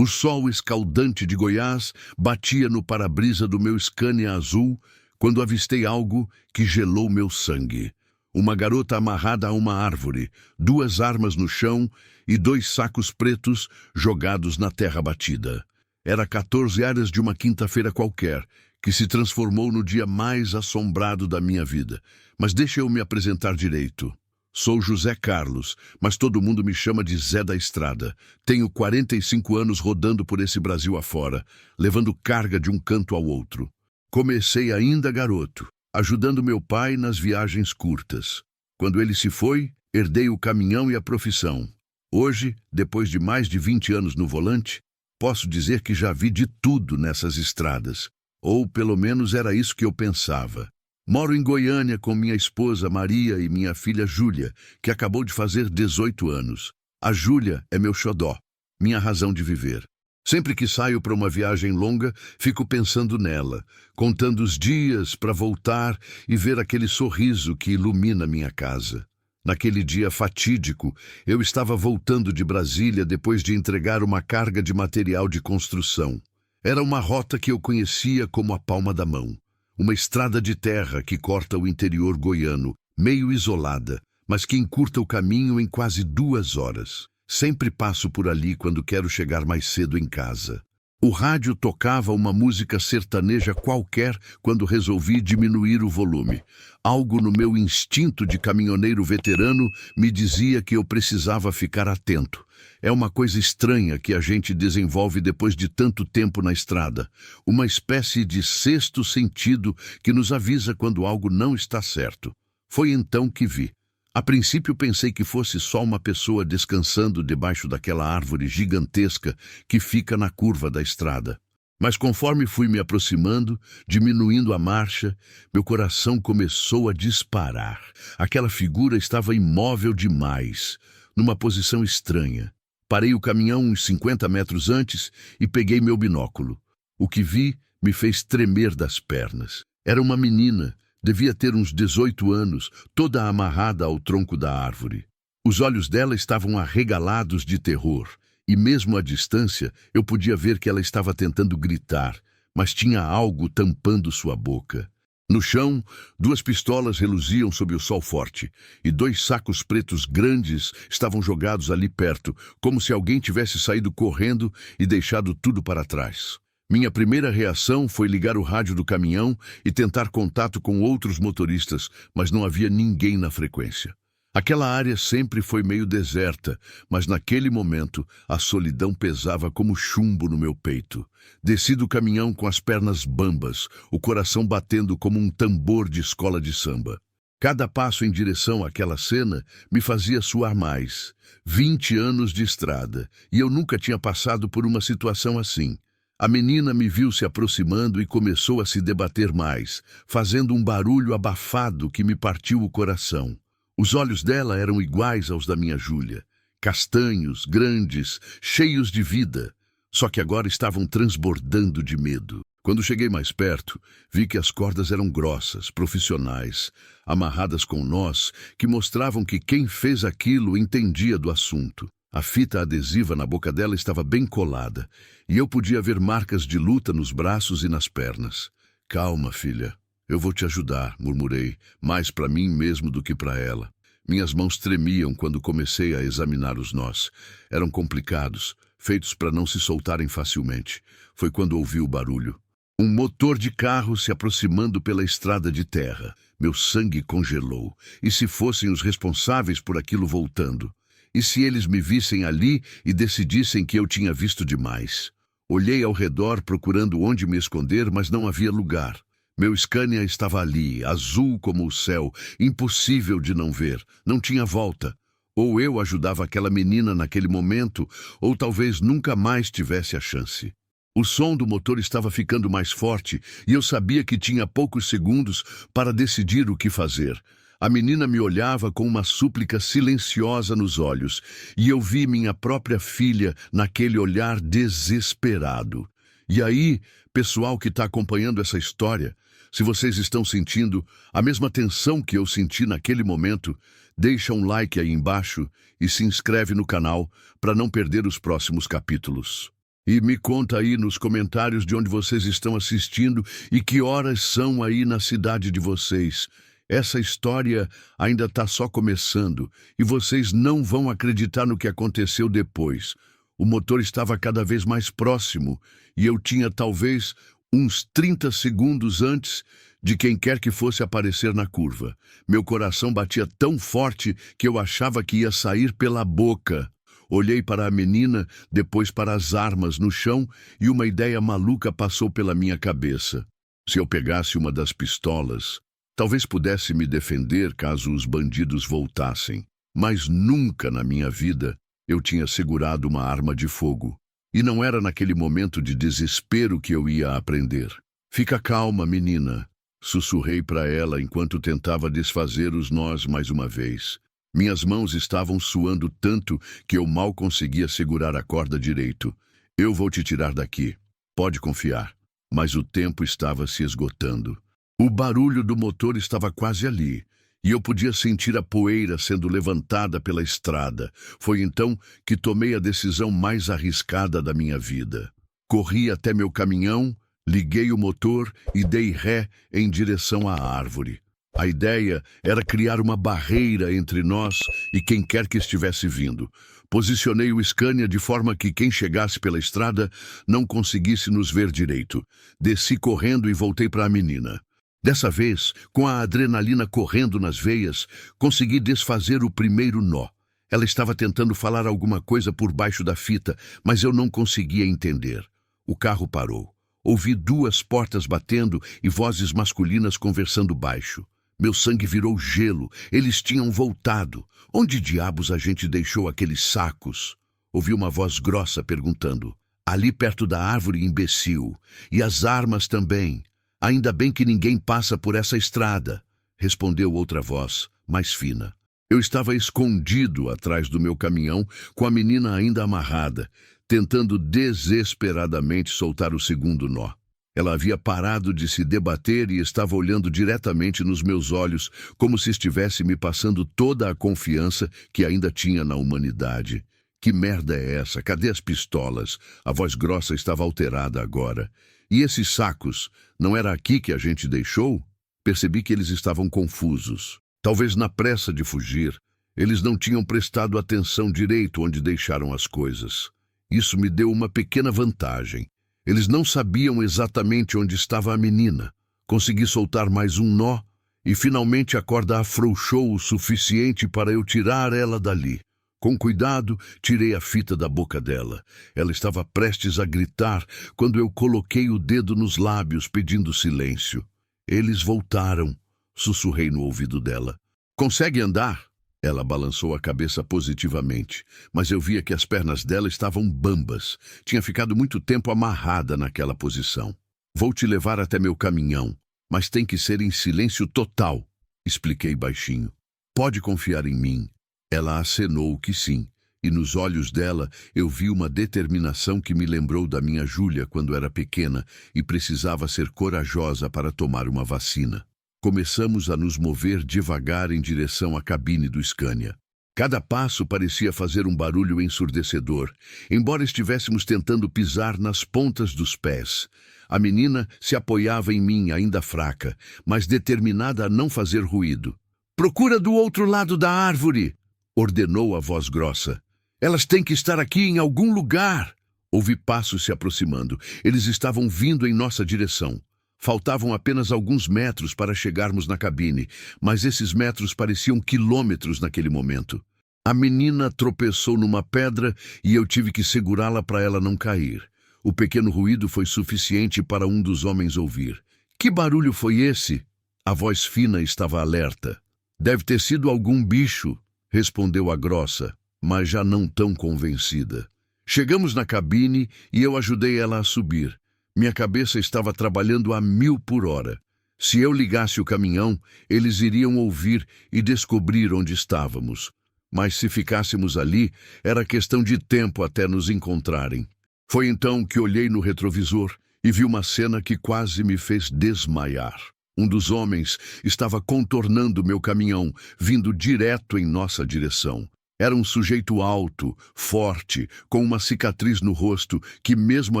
O sol escaldante de Goiás batia no para-brisa do meu Scania azul quando avistei algo que gelou meu sangue. Uma garota amarrada a uma árvore, 2 armas no chão e 2 sacos pretos jogados na terra batida. Era 14 horas de uma quinta-feira qualquer, que se transformou no dia mais assombrado da minha vida. Mas deixa eu me apresentar direito. Sou José Carlos, mas todo mundo me chama de Zé da Estrada. Tenho 45 anos rodando por esse Brasil afora, levando carga de um canto ao outro. Comecei ainda garoto, ajudando meu pai nas viagens curtas. Quando ele se foi, herdei o caminhão e a profissão. Hoje, depois de mais de 20 anos no volante, posso dizer que já vi de tudo nessas estradas. Ou pelo menos era isso que eu pensava. Moro em Goiânia com minha esposa Maria e minha filha Júlia, que acabou de fazer 18 anos. A Júlia é meu xodó, minha razão de viver. Sempre que saio para uma viagem longa, fico pensando nela, contando os dias para voltar e ver aquele sorriso que ilumina minha casa. Naquele dia fatídico, eu estava voltando de Brasília depois de entregar uma carga de material de construção. Era uma rota que eu conhecia como a palma da mão. Uma estrada de terra que corta o interior goiano, meio isolada, mas que encurta o caminho em quase 2 horas. Sempre passo por ali quando quero chegar mais cedo em casa. O rádio tocava uma música sertaneja qualquer quando resolvi diminuir o volume. Algo no meu instinto de caminhoneiro veterano me dizia que eu precisava ficar atento. É uma coisa estranha que a gente desenvolve depois de tanto tempo na estrada. Uma espécie de sexto sentido que nos avisa quando algo não está certo. Foi então que vi. A princípio pensei que fosse só uma pessoa descansando debaixo daquela árvore gigantesca que fica na curva da estrada. Mas conforme fui me aproximando, diminuindo a marcha, meu coração começou a disparar. Aquela figura estava imóvel demais, numa posição estranha. Parei o caminhão uns 50 metros antes e peguei meu binóculo. O que vi me fez tremer das pernas. Era uma menina. Devia ter uns 18 anos, toda amarrada ao tronco da árvore. Os olhos dela estavam arregalados de terror, e mesmo à distância eu podia ver que ela estava tentando gritar, mas tinha algo tampando sua boca. No chão, 2 pistolas reluziam sob o sol forte, e 2 sacos pretos grandes estavam jogados ali perto, como se alguém tivesse saído correndo e deixado tudo para trás. Minha primeira reação foi ligar o rádio do caminhão e tentar contato com outros motoristas, mas não havia ninguém na frequência. Aquela área sempre foi meio deserta, mas naquele momento a solidão pesava como chumbo no meu peito. Desci do caminhão com as pernas bambas, o coração batendo como um tambor de escola de samba. Cada passo em direção àquela cena me fazia suar mais. 20 anos de estrada, e eu nunca tinha passado por uma situação assim. A menina me viu se aproximando e começou a se debater mais, fazendo um barulho abafado que me partiu o coração. Os olhos dela eram iguais aos da minha Júlia, castanhos, grandes, cheios de vida, só que agora estavam transbordando de medo. Quando cheguei mais perto, vi que as cordas eram grossas, profissionais, amarradas com nós, que mostravam que quem fez aquilo entendia do assunto. A fita adesiva na boca dela estava bem colada, e eu podia ver marcas de luta nos braços e nas pernas. Calma, filha. Eu vou te ajudar, murmurei, mais para mim mesmo do que para ela. Minhas mãos tremiam quando comecei a examinar os nós. Eram complicados, feitos para não se soltarem facilmente. Foi quando ouvi o barulho. Um motor de carro se aproximando pela estrada de terra. Meu sangue congelou. E se fossem os responsáveis por aquilo voltando? E se eles me vissem ali e decidissem que eu tinha visto demais? Olhei ao redor procurando onde me esconder, mas não havia lugar. Meu Scania estava ali, azul como o céu, impossível de não ver. Não tinha volta. Ou eu ajudava aquela menina naquele momento, ou talvez nunca mais tivesse a chance. O som do motor estava ficando mais forte e eu sabia que tinha poucos segundos para decidir o que fazer. A menina me olhava com uma súplica silenciosa nos olhos, e eu vi minha própria filha naquele olhar desesperado. E aí, pessoal que está acompanhando essa história, se vocês estão sentindo a mesma tensão que eu senti naquele momento, deixa um like aí embaixo e se inscreve no canal para não perder os próximos capítulos. E me conta aí nos comentários de onde vocês estão assistindo e que horas são aí na cidade de vocês. Essa história ainda está só começando e vocês não vão acreditar no que aconteceu depois. O motor estava cada vez mais próximo e eu tinha talvez uns 30 segundos antes de quem quer que fosse aparecer na curva. Meu coração batia tão forte que eu achava que ia sair pela boca. Olhei para a menina, depois para as armas no chão e uma ideia maluca passou pela minha cabeça. Se eu pegasse uma das pistolas, talvez pudesse me defender caso os bandidos voltassem. Mas nunca na minha vida eu tinha segurado uma arma de fogo. E não era naquele momento de desespero que eu ia aprender. Fica calma, menina, sussurrei para ela enquanto tentava desfazer os nós mais uma vez. Minhas mãos estavam suando tanto que eu mal conseguia segurar a corda direito. Eu vou te tirar daqui. Pode confiar. Mas o tempo estava se esgotando. O barulho do motor estava quase ali, e eu podia sentir a poeira sendo levantada pela estrada. Foi então que tomei a decisão mais arriscada da minha vida. Corri até meu caminhão, liguei o motor e dei ré em direção à árvore. A ideia era criar uma barreira entre nós e quem quer que estivesse vindo. Posicionei o Scania de forma que quem chegasse pela estrada não conseguisse nos ver direito. Desci correndo e voltei para a menina. Dessa vez, com a adrenalina correndo nas veias, consegui desfazer o primeiro nó. Ela estava tentando falar alguma coisa por baixo da fita, mas eu não conseguia entender. O carro parou. Ouvi 2 portas batendo e vozes masculinas conversando baixo. Meu sangue virou gelo. Eles tinham voltado. Onde diabos a gente deixou aqueles sacos? Ouvi uma voz grossa perguntando. Ali perto da árvore, imbecil. E as armas também. Ainda bem que ninguém passa por essa estrada, respondeu outra voz, mais fina. Eu estava escondido atrás do meu caminhão, com a menina ainda amarrada, tentando desesperadamente soltar o segundo nó. Ela havia parado de se debater e estava olhando diretamente nos meus olhos, como se estivesse me passando toda a confiança que ainda tinha na humanidade. Que merda é essa? Cadê as pistolas? A voz grossa estava alterada agora. E esses sacos? Não era aqui que a gente deixou? Percebi que eles estavam confusos. Talvez na pressa de fugir, eles não tinham prestado atenção direito onde deixaram as coisas. Isso me deu uma pequena vantagem. Eles não sabiam exatamente onde estava a menina. Consegui soltar mais um nó e finalmente a corda afrouxou o suficiente para eu tirar ela dali. Com cuidado, tirei a fita da boca dela. Ela estava prestes a gritar quando eu coloquei o dedo nos lábios pedindo silêncio. Eles voltaram, sussurrei no ouvido dela. Consegue andar? Ela balançou a cabeça positivamente, mas eu via que as pernas dela estavam bambas. Tinha ficado muito tempo amarrada naquela posição. Vou te levar até meu caminhão, mas tem que ser em silêncio total, expliquei baixinho. Pode confiar em mim. Ela acenou que sim, e nos olhos dela eu vi uma determinação que me lembrou da minha Júlia quando era pequena e precisava ser corajosa para tomar uma vacina. Começamos a nos mover devagar em direção à cabine do Scania. Cada passo parecia fazer um barulho ensurdecedor, embora estivéssemos tentando pisar nas pontas dos pés. A menina se apoiava em mim, ainda fraca, mas determinada a não fazer ruído. "Procura do outro lado da árvore!" ordenou a voz grossa. "Elas têm que estar aqui em algum lugar." Ouvi passos se aproximando. Eles estavam vindo em nossa direção. Faltavam apenas alguns metros para chegarmos na cabine, mas esses metros pareciam quilômetros naquele momento. A menina tropeçou numa pedra e eu tive que segurá-la para ela não cair. O pequeno ruído foi suficiente para um dos homens ouvir. "Que barulho foi esse?" A voz fina estava alerta. "Deve ter sido algum bicho", respondeu a grossa, mas já não tão convencida. Chegamos na cabine e eu ajudei ela a subir. Minha cabeça estava trabalhando a 1000 por hora. Se eu ligasse o caminhão, eles iriam ouvir e descobrir onde estávamos. Mas se ficássemos ali, era questão de tempo até nos encontrarem. Foi então que olhei no retrovisor e vi uma cena que quase me fez desmaiar. Um dos homens estava contornando meu caminhão, vindo direto em nossa direção. Era um sujeito alto, forte, com uma cicatriz no rosto que mesmo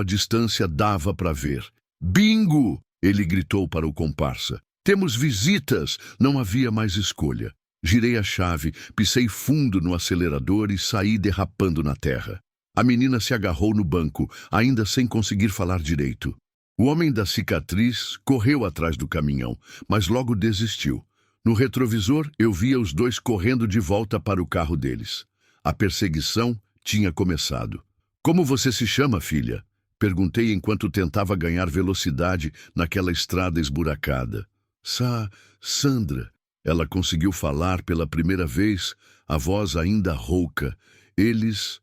à distância dava para ver. Bingo! Ele gritou para o comparsa. Temos visitas! Não havia mais escolha. Girei a chave, pisei fundo no acelerador e saí derrapando na terra. A menina se agarrou no banco, ainda sem conseguir falar direito. O homem da cicatriz correu atrás do caminhão, mas logo desistiu. No retrovisor, eu via os dois correndo de volta para o carro deles. A perseguição tinha começado. Como você se chama, filha? Perguntei enquanto tentava ganhar velocidade naquela estrada esburacada. Sandra. Ela conseguiu falar pela primeira vez, a voz ainda rouca. Eles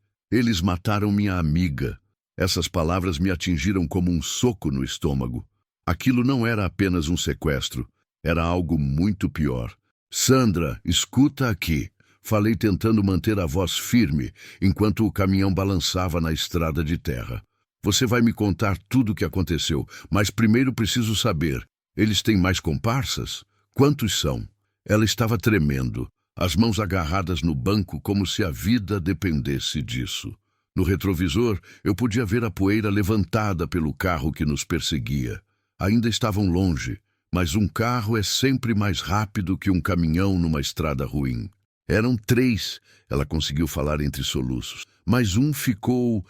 mataram minha amiga. Essas palavras me atingiram como um soco no estômago. Aquilo não era apenas um sequestro. Era algo muito pior. Sandra, escuta aqui. Falei tentando manter a voz firme, enquanto o caminhão balançava na estrada de terra. Você vai me contar tudo o que aconteceu, mas primeiro preciso saber. Eles têm mais comparsas? Quantos são? Ela estava tremendo, as mãos agarradas no banco como se a vida dependesse disso. No retrovisor, eu podia ver a poeira levantada pelo carro que nos perseguia. Ainda estavam longe, mas um carro é sempre mais rápido que um caminhão numa estrada ruim. Eram 3, ela conseguiu falar entre soluços, mas um ficou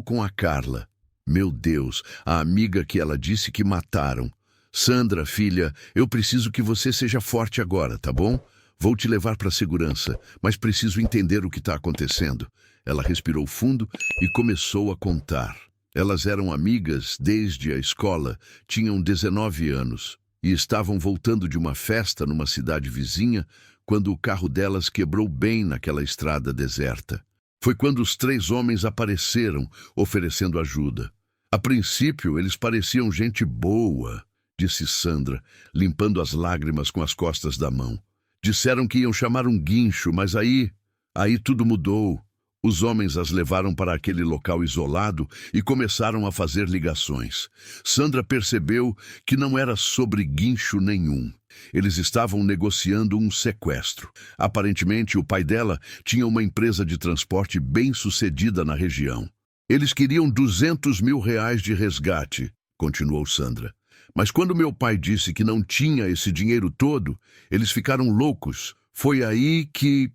com a Carla. Meu Deus, a amiga que ela disse que mataram. Sandra, filha, eu preciso que você seja forte agora, tá bom? Vou te levar para a segurança, mas preciso entender o que está acontecendo. Ela respirou fundo e começou a contar. Elas eram amigas desde a escola, tinham 19 anos e estavam voltando de uma festa numa cidade vizinha quando o carro delas quebrou bem naquela estrada deserta. Foi quando os 3 homens apareceram, oferecendo ajuda. A princípio, eles pareciam gente boa, disse Sandra, limpando as lágrimas com as costas da mão. Disseram que iam chamar um guincho, mas aí tudo mudou. Os homens as levaram para aquele local isolado e começaram a fazer ligações. Sandra percebeu que não era sobre guincho nenhum. Eles estavam negociando um sequestro. Aparentemente, o pai dela tinha uma empresa de transporte bem-sucedida na região. Eles queriam R$200 mil de resgate, continuou Sandra. Mas quando meu pai disse que não tinha esse dinheiro todo, eles ficaram loucos. Foi aí que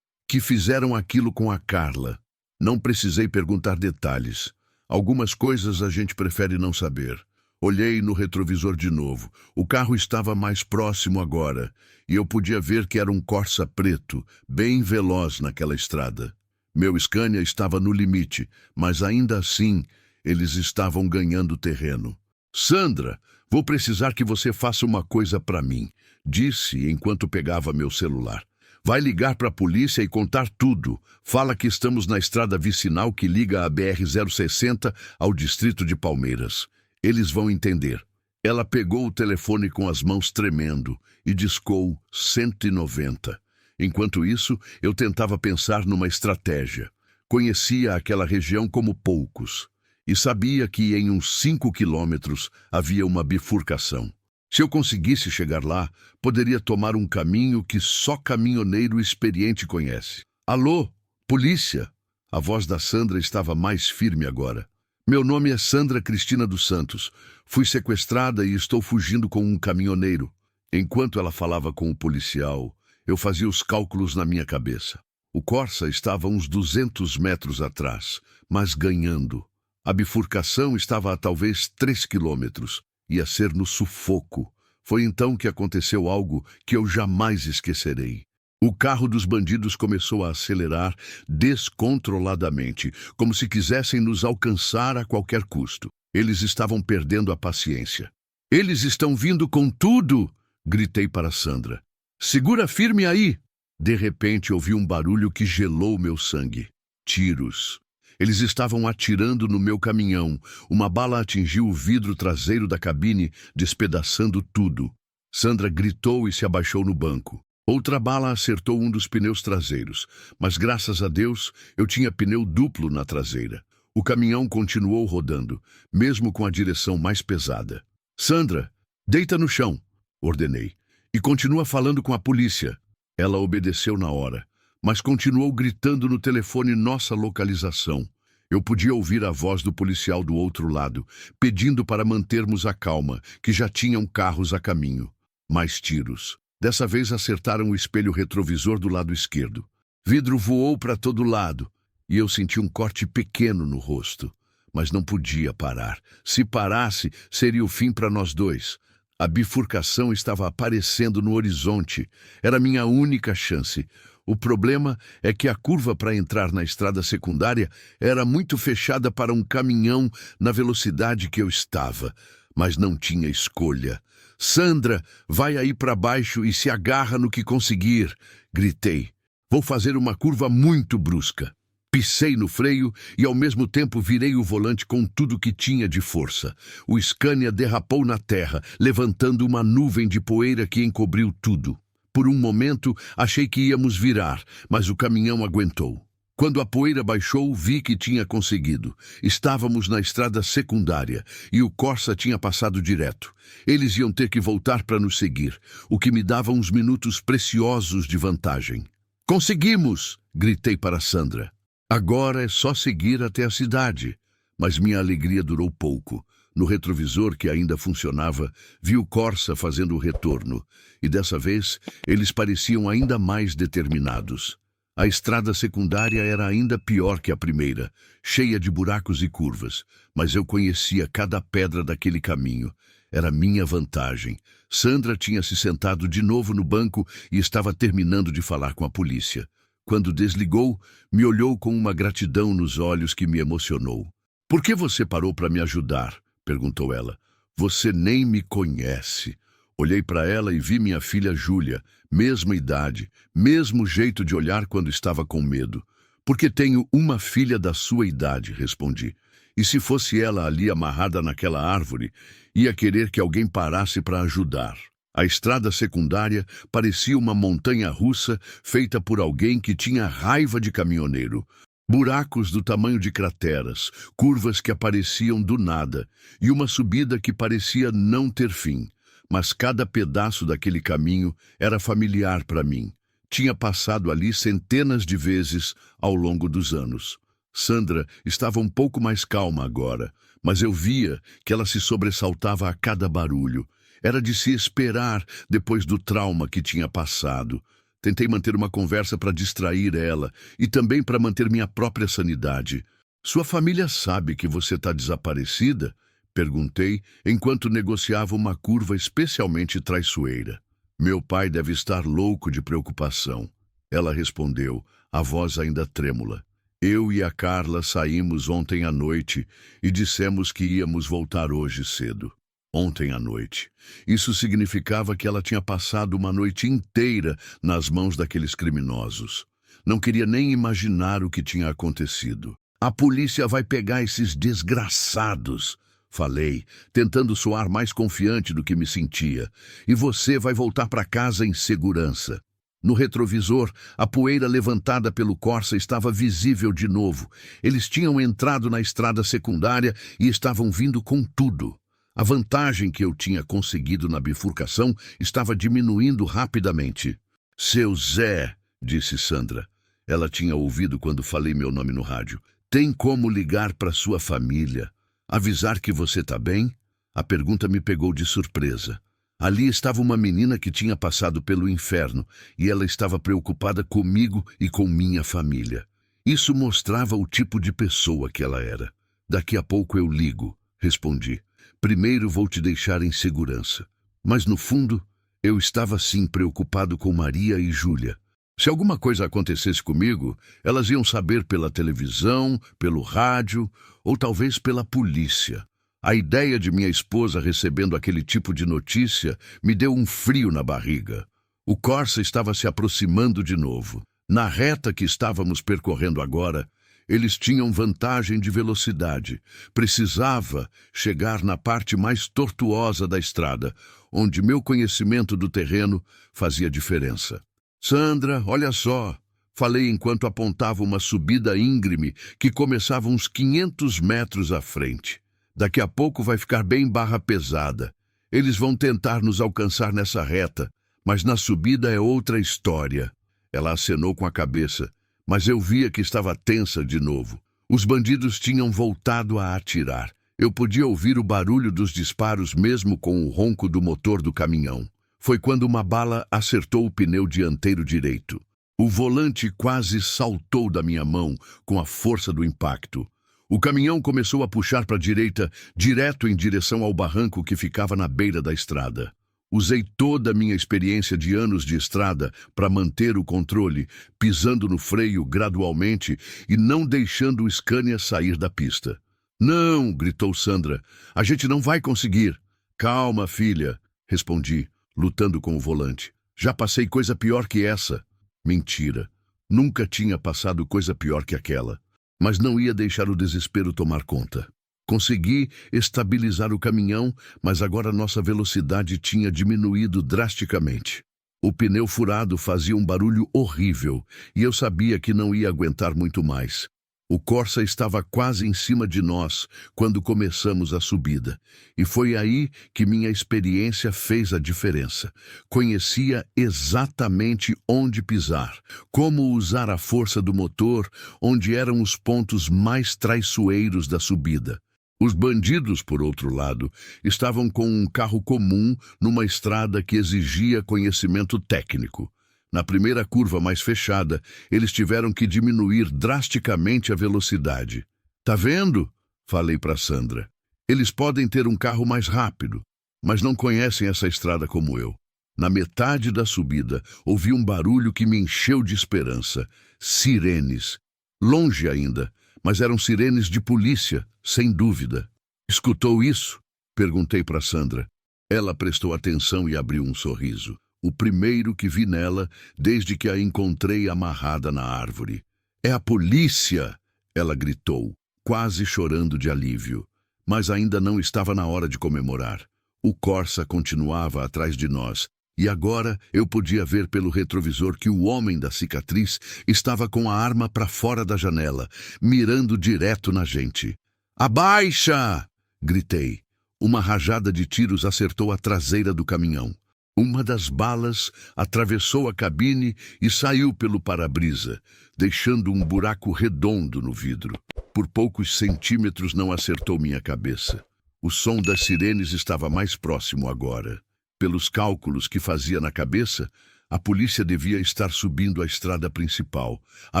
fizeram aquilo com a Carla. Não precisei perguntar detalhes. Algumas coisas a gente prefere não saber. Olhei no retrovisor de novo. O carro estava mais próximo agora, e eu podia ver que era um Corsa preto, bem veloz naquela estrada. Meu Scania estava no limite, mas ainda assim, eles estavam ganhando terreno. Sandra, vou precisar que você faça uma coisa para mim, disse enquanto pegava meu celular. Vai ligar para a polícia e contar tudo. Fala que estamos na estrada vicinal que liga a BR-060 ao distrito de Palmeiras. Eles vão entender. Ela pegou o telefone com as mãos tremendo e discou 190. Enquanto isso, eu tentava pensar numa estratégia. Conhecia aquela região como poucos e sabia que em uns 5 quilômetros havia uma bifurcação. Se eu conseguisse chegar lá, poderia tomar um caminho que só caminhoneiro experiente conhece. Alô, polícia! A voz da Sandra estava mais firme agora. Meu nome é Sandra Cristina dos Santos. Fui sequestrada e estou fugindo com um caminhoneiro. Enquanto ela falava com o policial, eu fazia os cálculos na minha cabeça. O Corsa estava uns 200 metros atrás, mas ganhando. A bifurcação estava a talvez 3 quilômetros. Ia ser no sufoco. Foi então que aconteceu algo que eu jamais esquecerei. O carro dos bandidos começou a acelerar descontroladamente, como se quisessem nos alcançar a qualquer custo. Eles estavam perdendo a paciência. Eles estão vindo com tudo! Gritei para Sandra. Segura firme aí! De repente ouvi um barulho que gelou meu sangue. Tiros. Eles estavam atirando no meu caminhão. Uma bala atingiu o vidro traseiro da cabine, despedaçando tudo. Sandra gritou e se abaixou no banco. Outra bala acertou um dos pneus traseiros, mas graças a Deus eu tinha pneu duplo na traseira. O caminhão continuou rodando, mesmo com a direção mais pesada. Sandra, deita no chão, ordenei, e continua falando com a polícia. Ela obedeceu na hora, mas continuou gritando no telefone nossa localização. Eu podia ouvir a voz do policial do outro lado, pedindo para mantermos a calma, que já tinham carros a caminho. Mais tiros. Dessa vez acertaram o espelho retrovisor do lado esquerdo. Vidro voou para todo lado, e eu senti um corte pequeno no rosto. Mas não podia parar. Se parasse, seria o fim para nós dois. A bifurcação estava aparecendo no horizonte. Era minha única chance. O problema é que a curva para entrar na estrada secundária era muito fechada para um caminhão na velocidade que eu estava, mas não tinha escolha. Sandra, vai aí para baixo e se agarra no que conseguir, gritei. Vou fazer uma curva muito brusca. Pisei no freio e ao mesmo tempo virei o volante com tudo que tinha de força. O Scania derrapou na terra, levantando uma nuvem de poeira que encobriu tudo. Por um momento, achei que íamos virar, mas o caminhão aguentou. Quando a poeira baixou, vi que tinha conseguido. Estávamos na estrada secundária e o Corsa tinha passado direto. Eles iam ter que voltar para nos seguir, o que me dava uns minutos preciosos de vantagem. Conseguimos! Gritei para Sandra. Agora é só seguir até a cidade. Mas minha alegria durou pouco. No retrovisor, que ainda funcionava, vi o Corsa fazendo o retorno, e dessa vez eles pareciam ainda mais determinados. A estrada secundária era ainda pior que a primeira, cheia de buracos e curvas, mas eu conhecia cada pedra daquele caminho. Era minha vantagem. Sandra tinha se sentado de novo no banco e estava terminando de falar com a polícia. Quando desligou, me olhou com uma gratidão nos olhos que me emocionou. "Por que você parou para me ajudar?" perguntou ela. "Você nem me conhece." Olhei para ela e vi minha filha Júlia, mesma idade, mesmo jeito de olhar quando estava com medo. "Porque tenho uma filha da sua idade", respondi. "E se fosse ela ali amarrada naquela árvore, ia querer que alguém parasse para ajudar." A estrada secundária parecia uma montanha-russa feita por alguém que tinha raiva de caminhoneiro. Buracos do tamanho de crateras, curvas que apareciam do nada e uma subida que parecia não ter fim. Mas cada pedaço daquele caminho era familiar para mim. Tinha passado ali centenas de vezes ao longo dos anos. Sandra estava um pouco mais calma agora, mas eu via que ela se sobressaltava a cada barulho. Era de se esperar depois do trauma que tinha passado. Tentei manter uma conversa para distrair ela e também para manter minha própria sanidade. "Sua família sabe que você está desaparecida?" perguntei, enquanto negociava uma curva especialmente traiçoeira. "Meu pai deve estar louco de preocupação." Ela respondeu, a voz ainda trêmula. "Eu e a Carla saímos ontem à noite e dissemos que íamos voltar hoje cedo." Ontem à noite. Isso significava que ela tinha passado uma noite inteira nas mãos daqueles criminosos. Não queria nem imaginar o que tinha acontecido. "A polícia vai pegar esses desgraçados", falei, tentando soar mais confiante do que me sentia. "E você vai voltar para casa em segurança." No retrovisor, a poeira levantada pelo Corsa estava visível de novo. Eles tinham entrado na estrada secundária e estavam vindo com tudo. A vantagem que eu tinha conseguido na bifurcação estava diminuindo rapidamente. "Seu Zé", disse Sandra. Ela tinha ouvido quando falei meu nome no rádio. "Tem como ligar para sua família? Avisar que você está bem?" A pergunta me pegou de surpresa. Ali estava uma menina que tinha passado pelo inferno e ela estava preocupada comigo e com minha família. Isso mostrava o tipo de pessoa que ela era. "Daqui a pouco eu ligo", respondi. "Primeiro vou te deixar em segurança." Mas no fundo, eu estava sim preocupado com Maria e Júlia. Se alguma coisa acontecesse comigo, elas iam saber pela televisão, pelo rádio ou talvez pela polícia. A ideia de minha esposa recebendo aquele tipo de notícia me deu um frio na barriga. O Corsa estava se aproximando de novo. Na reta que estávamos percorrendo agora, eles tinham vantagem de velocidade. Precisava chegar na parte mais tortuosa da estrada, onde meu conhecimento do terreno fazia diferença. "Sandra, olha só", falei enquanto apontava uma subida íngreme que começava uns 500 metros à frente. "Daqui a pouco vai ficar bem barra pesada. Eles vão tentar nos alcançar nessa reta, mas na subida é outra história." Ela acenou com a cabeça, mas eu via que estava tensa de novo. Os bandidos tinham voltado a atirar. Eu podia ouvir o barulho dos disparos mesmo com o ronco do motor do caminhão. Foi quando uma bala acertou o pneu dianteiro direito. O volante quase saltou da minha mão com a força do impacto. O caminhão começou a puxar para a direita, direto em direção ao barranco que ficava na beira da estrada. Usei toda a minha experiência de anos de estrada para manter o controle, pisando no freio gradualmente e não deixando o Scania sair da pista. "Não!" gritou Sandra. "A gente não vai conseguir." "Calma, filha", respondi, lutando com o volante. "Já passei coisa pior que essa." Mentira. Nunca tinha passado coisa pior que aquela. Mas não ia deixar o desespero tomar conta. Consegui estabilizar o caminhão, mas agora nossa velocidade tinha diminuído drasticamente. O pneu furado fazia um barulho horrível e eu sabia que não ia aguentar muito mais. O Corsa estava quase em cima de nós quando começamos a subida, e foi aí que minha experiência fez a diferença. Conhecia exatamente onde pisar, como usar a força do motor, onde eram os pontos mais traiçoeiros da subida. Os bandidos, por outro lado, estavam com um carro comum numa estrada que exigia conhecimento técnico. Na primeira curva mais fechada, eles tiveram que diminuir drasticamente a velocidade. "Tá vendo?" falei para Sandra. "Eles podem ter um carro mais rápido, mas não conhecem essa estrada como eu." Na metade da subida, ouvi um barulho que me encheu de esperança. Sirenes. Longe ainda, mas eram sirenes de polícia, sem dúvida. "Escutou isso?" perguntei para Sandra. Ela prestou atenção e abriu um sorriso. O primeiro que vi nela desde que a encontrei amarrada na árvore. "É a polícia!" ela gritou, quase chorando de alívio. Mas ainda não estava na hora de comemorar. O Corsa continuava atrás de nós, e agora eu podia ver pelo retrovisor que o homem da cicatriz estava com a arma para fora da janela, mirando direto na gente. "Abaixa!" gritei. Uma rajada de tiros acertou a traseira do caminhão. Uma das balas atravessou a cabine e saiu pelo para-brisa, deixando um buraco redondo no vidro. Por poucos centímetros não acertou minha cabeça. O som das sirenes estava mais próximo agora. Pelos cálculos que fazia na cabeça, a polícia devia estar subindo a estrada principal, a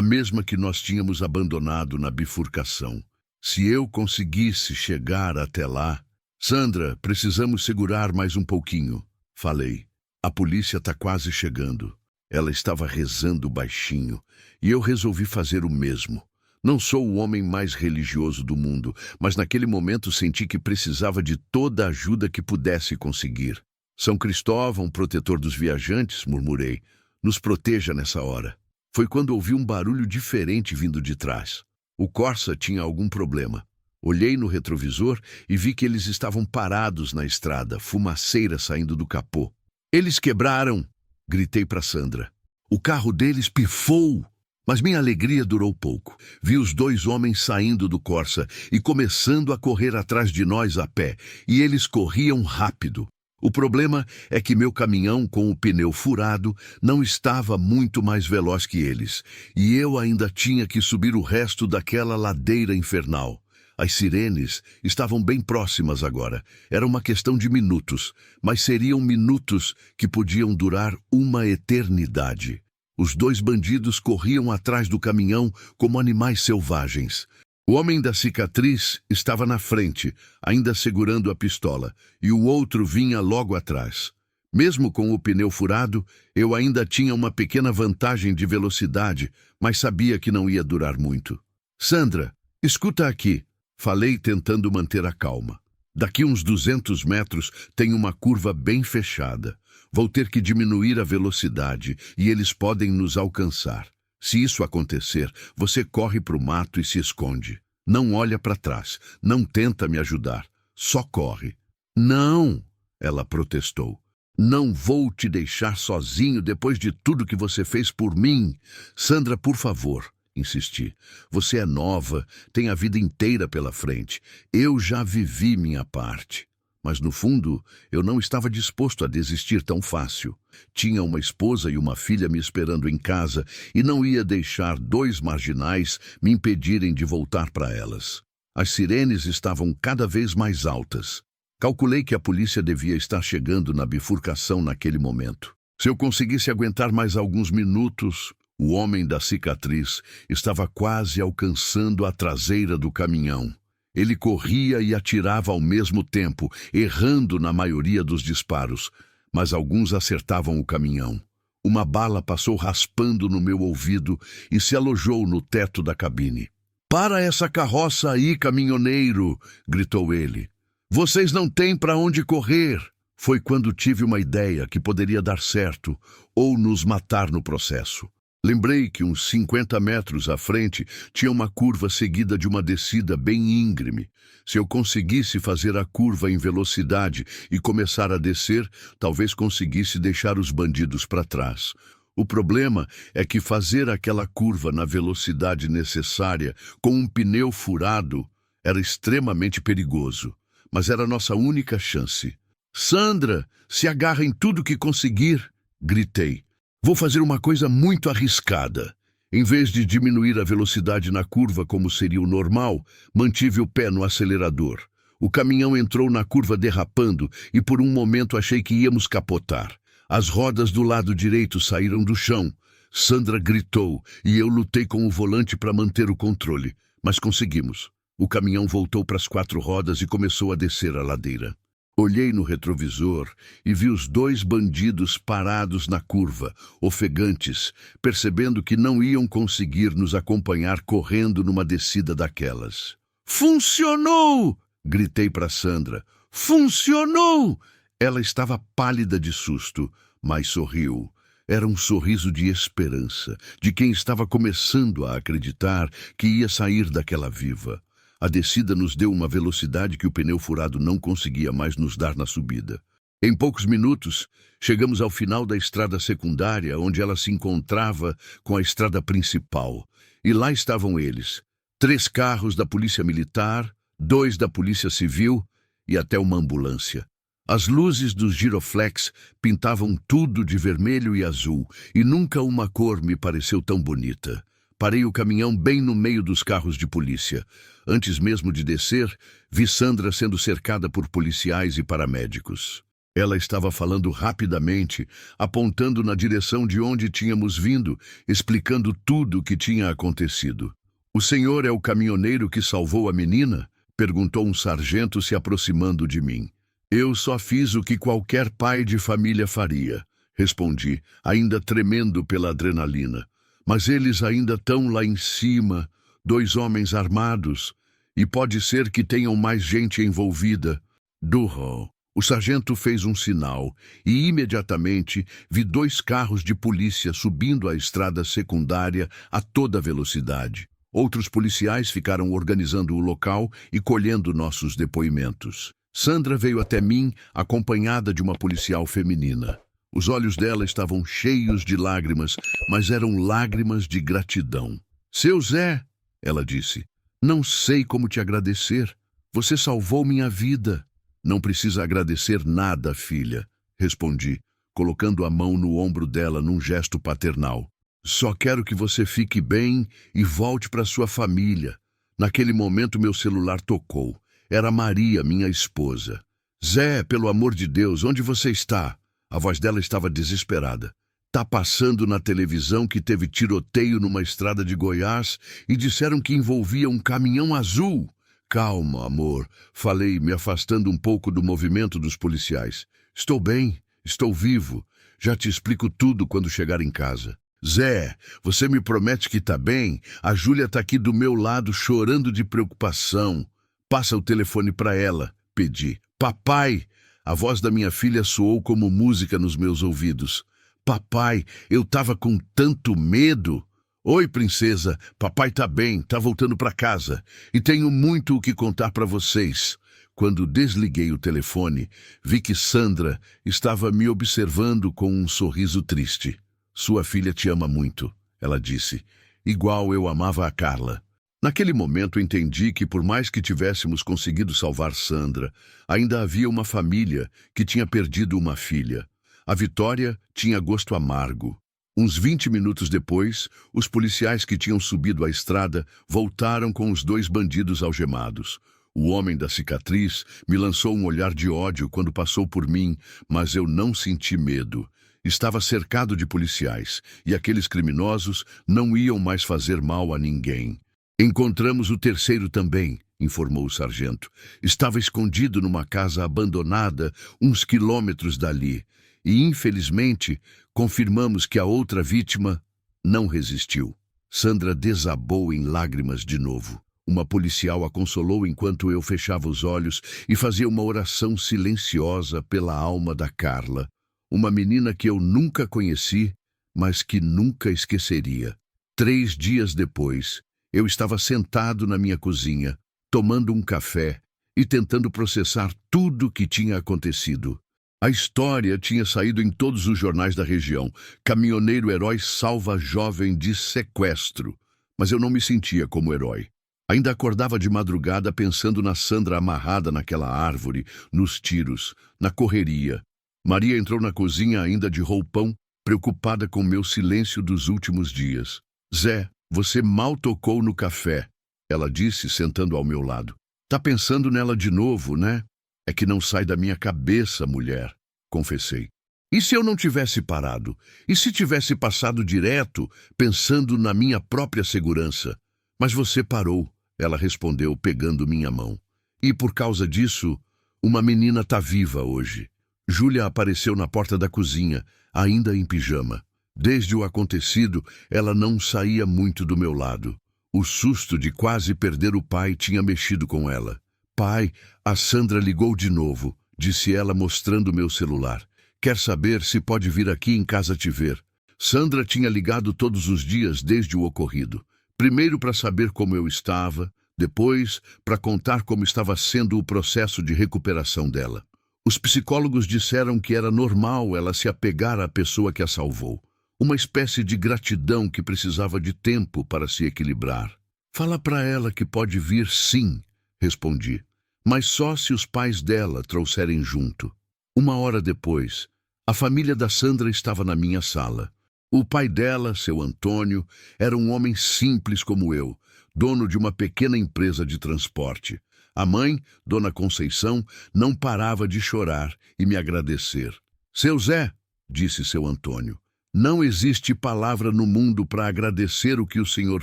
mesma que nós tínhamos abandonado na bifurcação. Se eu conseguisse chegar até lá... "Sandra, precisamos segurar mais um pouquinho", falei. "A polícia está quase chegando." Ela estava rezando baixinho, e eu resolvi fazer o mesmo. Não sou o homem mais religioso do mundo, mas naquele momento senti que precisava de toda a ajuda que pudesse conseguir. "São Cristóvão, protetor dos viajantes", murmurei. "Nos proteja nessa hora." Foi quando ouvi um barulho diferente vindo de trás. O Corsa tinha algum problema. Olhei no retrovisor e vi que eles estavam parados na estrada, fumaceira saindo do capô. "Eles quebraram!" gritei para Sandra. "O carro deles pifou!" Mas minha alegria durou pouco. Vi os dois homens saindo do Corsa e começando a correr atrás de nós a pé, e eles corriam rápido. O problema é que meu caminhão com o pneu furado não estava muito mais veloz que eles, e eu ainda tinha que subir o resto daquela ladeira infernal. As sirenes estavam bem próximas agora. Era uma questão de minutos, mas seriam minutos que podiam durar uma eternidade. Os dois bandidos corriam atrás do caminhão como animais selvagens. O homem da cicatriz estava na frente, ainda segurando a pistola, e o outro vinha logo atrás. Mesmo com o pneu furado, eu ainda tinha uma pequena vantagem de velocidade, mas sabia que não ia durar muito. "Sandra, escuta aqui", falei tentando manter a calma. "Daqui uns 200 metros tem uma curva bem fechada. Vou ter que diminuir a velocidade e eles podem nos alcançar. Se isso acontecer, você corre para o mato e se esconde. Não olha para trás, não tenta me ajudar, só corre." "Não", ela protestou. "Não vou te deixar sozinho depois de tudo que você fez por mim. Sandra, por favor", insisti. "Você é nova, tem a vida inteira pela frente. Eu já vivi minha parte." Mas, no fundo, eu não estava disposto a desistir tão fácil. Tinha uma esposa e uma filha me esperando em casa e não ia deixar dois marginais me impedirem de voltar para elas. As sirenes estavam cada vez mais altas. Calculei que a polícia devia estar chegando na bifurcação naquele momento. Se eu conseguisse aguentar mais alguns minutos, o homem da cicatriz estava quase alcançando a traseira do caminhão. Ele corria e atirava ao mesmo tempo, errando na maioria dos disparos, mas alguns acertavam o caminhão. Uma bala passou raspando no meu ouvido e se alojou no teto da cabine. "Para essa carroça aí, caminhoneiro!" gritou ele. "Vocês não têm para onde correr!" Foi quando tive uma ideia que poderia dar certo ou nos matar no processo. Lembrei que uns 50 metros à frente tinha uma curva seguida de uma descida bem íngreme. Se eu conseguisse fazer a curva em velocidade e começar a descer, talvez conseguisse deixar os bandidos para trás. O problema é que fazer aquela curva na velocidade necessária com um pneu furado era extremamente perigoso, mas era nossa única chance. "Sandra, se agarra em tudo que conseguir!" gritei. "Vou fazer uma coisa muito arriscada." Em vez de diminuir a velocidade na curva como seria o normal, mantive o pé no acelerador. O caminhão entrou na curva derrapando e por um momento achei que íamos capotar. As rodas do lado direito saíram do chão. Sandra gritou e eu lutei com o volante para manter o controle, mas conseguimos. O caminhão voltou para as 4 rodas e começou a descer a ladeira. Olhei no retrovisor e vi os 2 bandidos parados na curva, ofegantes, percebendo que não iam conseguir nos acompanhar correndo numa descida daquelas. "Funcionou!" gritei para Sandra. "Funcionou!" Ela estava pálida de susto, mas sorriu. Era um sorriso de esperança, de quem estava começando a acreditar que ia sair daquela viva. A descida nos deu uma velocidade que o pneu furado não conseguia mais nos dar na subida. Em poucos minutos, chegamos ao final da estrada secundária, onde ela se encontrava com a estrada principal. E lá estavam eles, 3 carros da Polícia Militar, 2 da Polícia Civil e até uma ambulância. As luzes dos giroflex pintavam tudo de vermelho e azul, e nunca uma cor me pareceu tão bonita. Parei o caminhão bem no meio dos carros de polícia. Antes mesmo de descer, vi Sandra sendo cercada por policiais e paramédicos. Ela estava falando rapidamente, apontando na direção de onde tínhamos vindo, explicando tudo o que tinha acontecido. "O senhor é o caminhoneiro que salvou a menina?" perguntou um sargento se aproximando de mim. "Eu só fiz o que qualquer pai de família faria", respondi, ainda tremendo pela adrenalina. "Mas eles ainda estão lá em cima, 2 homens armados, e pode ser que tenham mais gente envolvida." "Durham." O sargento fez um sinal e imediatamente vi 2 carros de polícia subindo a estrada secundária a toda velocidade. Outros policiais ficaram organizando o local e colhendo nossos depoimentos. Sandra veio até mim acompanhada de uma policial feminina. Os olhos dela estavam cheios de lágrimas, mas eram lágrimas de gratidão. "Seu Zé", ela disse, "não sei como te agradecer. Você salvou minha vida." "Não precisa agradecer nada, filha", respondi, colocando a mão no ombro dela num gesto paternal. "Só quero que você fique bem e volte para sua família." Naquele momento meu celular tocou. Era Maria, minha esposa. "Zé, pelo amor de Deus, onde você está?" A voz dela estava desesperada. "Tá passando na televisão que teve tiroteio numa estrada de Goiás e disseram que envolvia um caminhão azul." "Calma, amor", falei, me afastando um pouco do movimento dos policiais. "Estou bem, estou vivo. Já te explico tudo quando chegar em casa." "Zé, você me promete que tá bem? A Júlia tá aqui do meu lado chorando de preocupação." "Passa o telefone para ela", pedi. "Papai!" A voz da minha filha soou como música nos meus ouvidos. "Papai, eu tava com tanto medo." "Oi, princesa. Papai tá bem, tá voltando para casa. E tenho muito o que contar para vocês." Quando desliguei o telefone, vi que Sandra estava me observando com um sorriso triste. "Sua filha te ama muito", ela disse, "igual eu amava a Carla." Naquele momento entendi que, por mais que tivéssemos conseguido salvar Sandra, ainda havia uma família que tinha perdido uma filha. A vitória tinha gosto amargo. Uns 20 minutos depois, os policiais que tinham subido a estrada voltaram com os 2 bandidos algemados. O homem da cicatriz me lançou um olhar de ódio quando passou por mim, mas eu não senti medo. Estava cercado de policiais, e aqueles criminosos não iam mais fazer mal a ninguém. Encontramos o terceiro também, informou o sargento. Estava escondido numa casa abandonada, uns quilômetros dali. E, infelizmente, confirmamos que a outra vítima não resistiu. Sandra desabou em lágrimas de novo. Uma policial a consolou enquanto eu fechava os olhos e fazia uma oração silenciosa pela alma da Carla, uma menina que eu nunca conheci, mas que nunca esqueceria. 3 dias depois, eu estava sentado na minha cozinha, tomando um café e tentando processar tudo o que tinha acontecido. A história tinha saído em todos os jornais da região. Caminhoneiro herói salva jovem de sequestro. Mas eu não me sentia como herói. Ainda acordava de madrugada pensando na Sandra amarrada naquela árvore, nos tiros, na correria. Maria entrou na cozinha ainda de roupão, preocupada com meu silêncio dos últimos dias. Zé, você mal tocou no café, ela disse, sentando ao meu lado. Tá pensando nela de novo, né? É que não sai da minha cabeça, mulher, confessei. E se eu não tivesse parado? E se tivesse passado direto, pensando na minha própria segurança? Mas você parou, ela respondeu, pegando minha mão. E por causa disso, uma menina tá viva hoje. Júlia apareceu na porta da cozinha, ainda em pijama. Desde o acontecido, ela não saía muito do meu lado. O susto de quase perder o pai tinha mexido com ela. Pai, a Sandra ligou de novo, disse ela mostrando meu celular. Quer saber se pode vir aqui em casa te ver. Sandra tinha ligado todos os dias desde o ocorrido. Primeiro para saber como eu estava, depois para contar como estava sendo o processo de recuperação dela. Os psicólogos disseram que era normal ela se apegar à pessoa que a salvou. Uma espécie de gratidão que precisava de tempo para se equilibrar. Fala para ela que pode vir sim, respondi. Mas só se os pais dela trouxerem junto. 1 hora depois, a família da Sandra estava na minha sala. O pai dela, seu Antônio, era um homem simples como eu, dono de uma pequena empresa de transporte. A mãe, Dona Conceição, não parava de chorar e me agradecer. Seu Zé, disse seu Antônio, não existe palavra no mundo para agradecer o que o senhor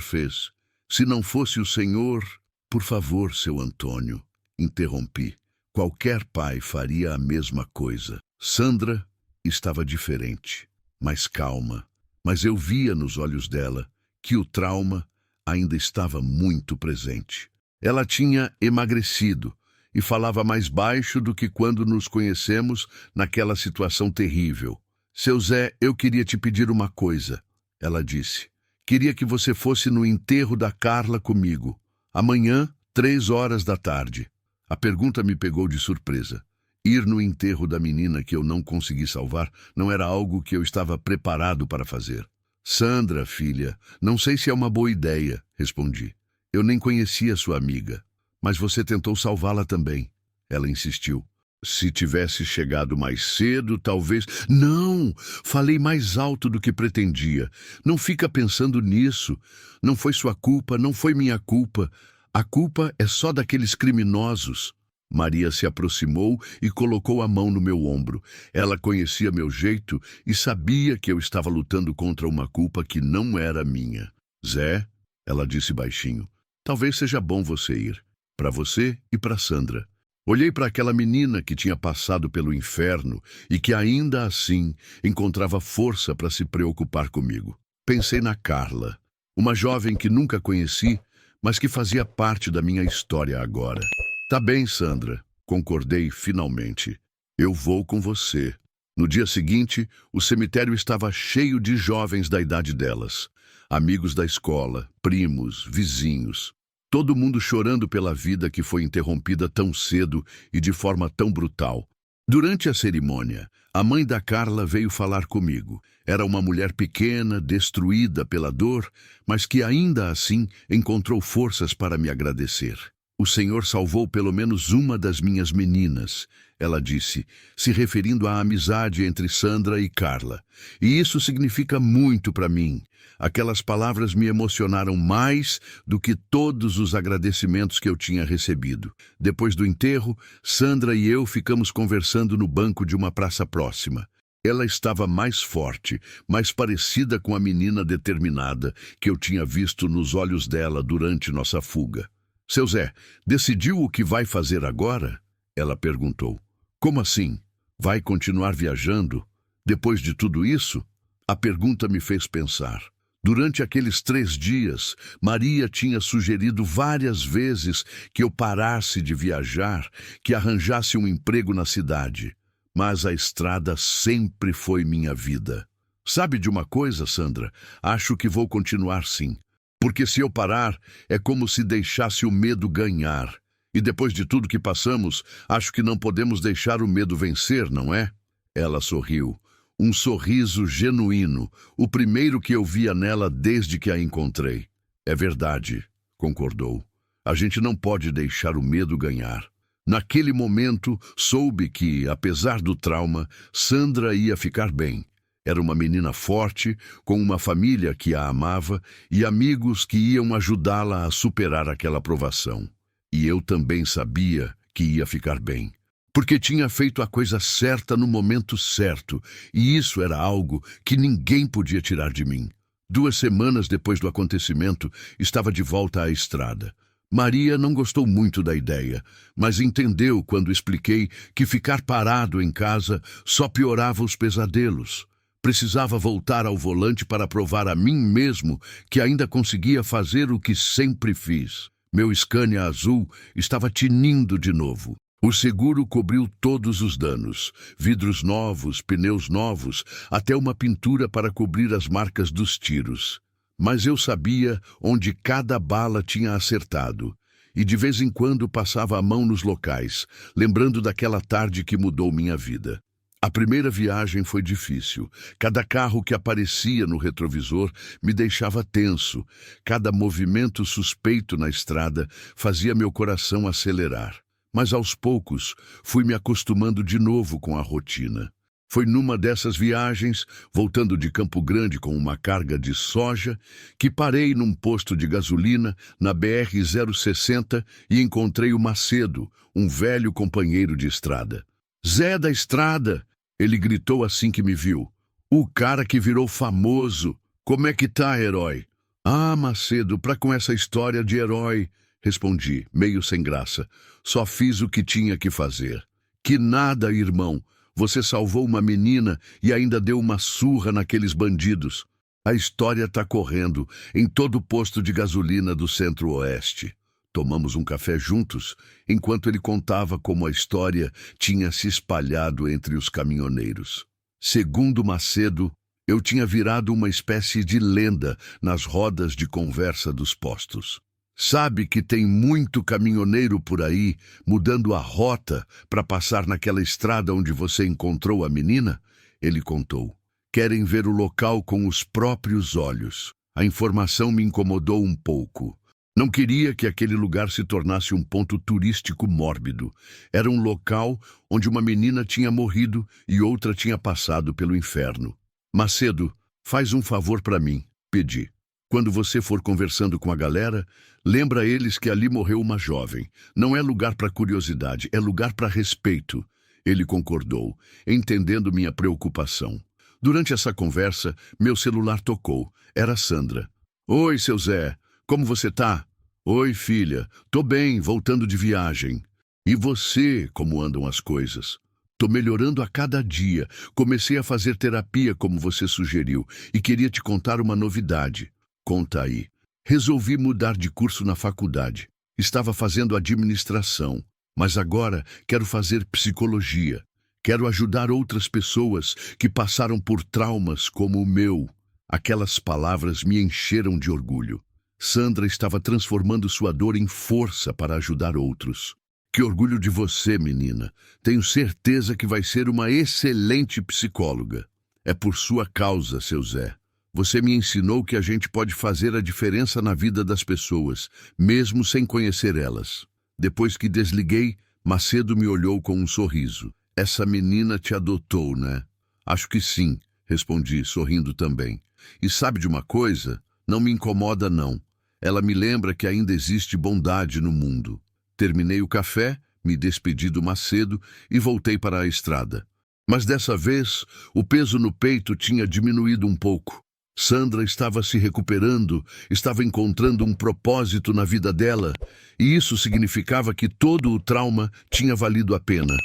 fez. Se não fosse o senhor... Por favor, seu Antônio, interrompi. Qualquer pai faria a mesma coisa. Sandra estava diferente, mais calma, mas eu via nos olhos dela que o trauma ainda estava muito presente. Ela tinha emagrecido e falava mais baixo do que quando nos conhecemos naquela situação terrível. Seu Zé, eu queria te pedir uma coisa, ela disse. Queria que você fosse no enterro da Carla comigo. Amanhã, 3 horas da tarde. A pergunta me pegou de surpresa. Ir no enterro da menina que eu não consegui salvar não era algo que eu estava preparado para fazer. Sandra, filha, não sei se é uma boa ideia, respondi. Eu nem conhecia sua amiga, mas você tentou salvá-la também. Ela insistiu. Se tivesse chegado mais cedo, talvez... Não! Falei mais alto do que pretendia. Não fica pensando nisso. Não foi sua culpa, não foi minha culpa. A culpa é só daqueles criminosos. Maria se aproximou e colocou a mão no meu ombro. Ela conhecia meu jeito e sabia que eu estava lutando contra uma culpa que não era minha. Zé, ela disse baixinho, talvez seja bom você ir. Para você e para Sandra. Olhei para aquela menina que tinha passado pelo inferno e que ainda assim encontrava força para se preocupar comigo. Pensei na Carla, uma jovem que nunca conheci, mas que fazia parte da minha história agora. Tá bem, Sandra, concordei finalmente. Eu vou com você. No dia seguinte, o cemitério estava cheio de jovens da idade delas. Amigos da escola, primos, vizinhos. Todo mundo chorando pela vida que foi interrompida tão cedo e de forma tão brutal. Durante a cerimônia, a mãe da Carla veio falar comigo. Era uma mulher pequena, destruída pela dor, mas que ainda assim encontrou forças para me agradecer. O Senhor salvou pelo menos uma das minhas meninas, ela disse, se referindo à amizade entre Sandra e Carla. E isso significa muito para mim. Aquelas palavras me emocionaram mais do que todos os agradecimentos que eu tinha recebido. Depois do enterro, Sandra e eu ficamos conversando no banco de uma praça próxima. Ela estava mais forte, mais parecida com a menina determinada que eu tinha visto nos olhos dela durante nossa fuga. Seu Zé, decidiu o que vai fazer agora? Ela perguntou. Como assim? Vai continuar viajando? Depois de tudo isso? A pergunta me fez pensar. Durante aqueles 3 dias, Maria tinha sugerido várias vezes que eu parasse de viajar, que arranjasse um emprego na cidade. Mas a estrada sempre foi minha vida. Sabe de uma coisa, Sandra? Acho que vou continuar sim. Porque se eu parar, é como se deixasse o medo ganhar. E depois de tudo que passamos, acho que não podemos deixar o medo vencer, não é? Ela sorriu. Um sorriso genuíno, o primeiro que eu via nela desde que a encontrei. É verdade, concordou. A gente não pode deixar o medo ganhar. Naquele momento, soube que, apesar do trauma, Sandra ia ficar bem. Era uma menina forte, com uma família que a amava e amigos que iam ajudá-la a superar aquela provação. E eu também sabia que ia ficar bem. Porque tinha feito a coisa certa no momento certo, e isso era algo que ninguém podia tirar de mim. 2 semanas depois do acontecimento, estava de volta à estrada. Maria não gostou muito da ideia, mas entendeu quando expliquei que ficar parado em casa só piorava os pesadelos. Precisava voltar ao volante para provar a mim mesmo que ainda conseguia fazer o que sempre fiz. Meu Scania azul estava tinindo de novo. O seguro cobriu todos os danos, vidros novos, pneus novos, até uma pintura para cobrir as marcas dos tiros. Mas eu sabia onde cada bala tinha acertado, e de vez em quando passava a mão nos locais, lembrando daquela tarde que mudou minha vida. A primeira viagem foi difícil. Cada carro que aparecia no retrovisor me deixava tenso. Cada movimento suspeito na estrada fazia meu coração acelerar. Mas aos poucos fui me acostumando de novo com a rotina. Foi numa dessas viagens, voltando de Campo Grande com uma carga de soja, que parei num posto de gasolina na BR-060 e encontrei o Macedo, um velho companheiro de estrada. Zé da Estrada! Ele gritou assim que me viu. O cara que virou famoso. Como é que tá, herói? Ah, Macedo, pra com essa história de herói, respondi, meio sem graça. Só fiz o que tinha que fazer. Que nada, irmão. Você salvou uma menina e ainda deu uma surra naqueles bandidos. A história tá correndo em todo o posto de gasolina do Centro-Oeste. Tomamos um café juntos, enquanto ele contava como a história tinha se espalhado entre os caminhoneiros. Segundo Macedo, eu tinha virado uma espécie de lenda nas rodas de conversa dos postos. Sabe que tem muito caminhoneiro por aí mudando a rota para passar naquela estrada onde você encontrou a menina? Ele contou. Querem ver o local com os próprios olhos. A informação me incomodou um pouco. Não queria que aquele lugar se tornasse um ponto turístico mórbido. Era um local onde uma menina tinha morrido e outra tinha passado pelo inferno. Macedo, faz um favor para mim, pedi. Quando você for conversando com a galera, lembra eles que ali morreu uma jovem. Não é lugar para curiosidade, é lugar para respeito. Ele concordou, entendendo minha preocupação. Durante essa conversa, meu celular tocou. Era Sandra. Oi, seu Zé, como você tá? Oi, filha, tô bem, voltando de viagem. E você, como andam as coisas? Tô melhorando a cada dia. Comecei a fazer terapia como você sugeriu e queria te contar uma novidade. Conta aí. Resolvi mudar de curso na faculdade. Estava fazendo administração, mas agora quero fazer psicologia. Quero ajudar outras pessoas que passaram por traumas como o meu. Aquelas palavras me encheram de orgulho. Sandra estava transformando sua dor em força para ajudar outros. Que orgulho de você, menina. Tenho certeza que vai ser uma excelente psicóloga. É por sua causa, seu Zé. Você me ensinou que a gente pode fazer a diferença na vida das pessoas, mesmo sem conhecer elas. Depois que desliguei, Macedo me olhou com um sorriso. Essa menina te adotou, né? Acho que sim, respondi, sorrindo também. E sabe de uma coisa? Não me incomoda, não. Ela me lembra que ainda existe bondade no mundo. Terminei o café, me despedi do Macedo e voltei para a estrada. Mas dessa vez, o peso no peito tinha diminuído um pouco. Sandra estava se recuperando, estava encontrando um propósito na vida dela, e isso significava que todo o trauma tinha valido a pena.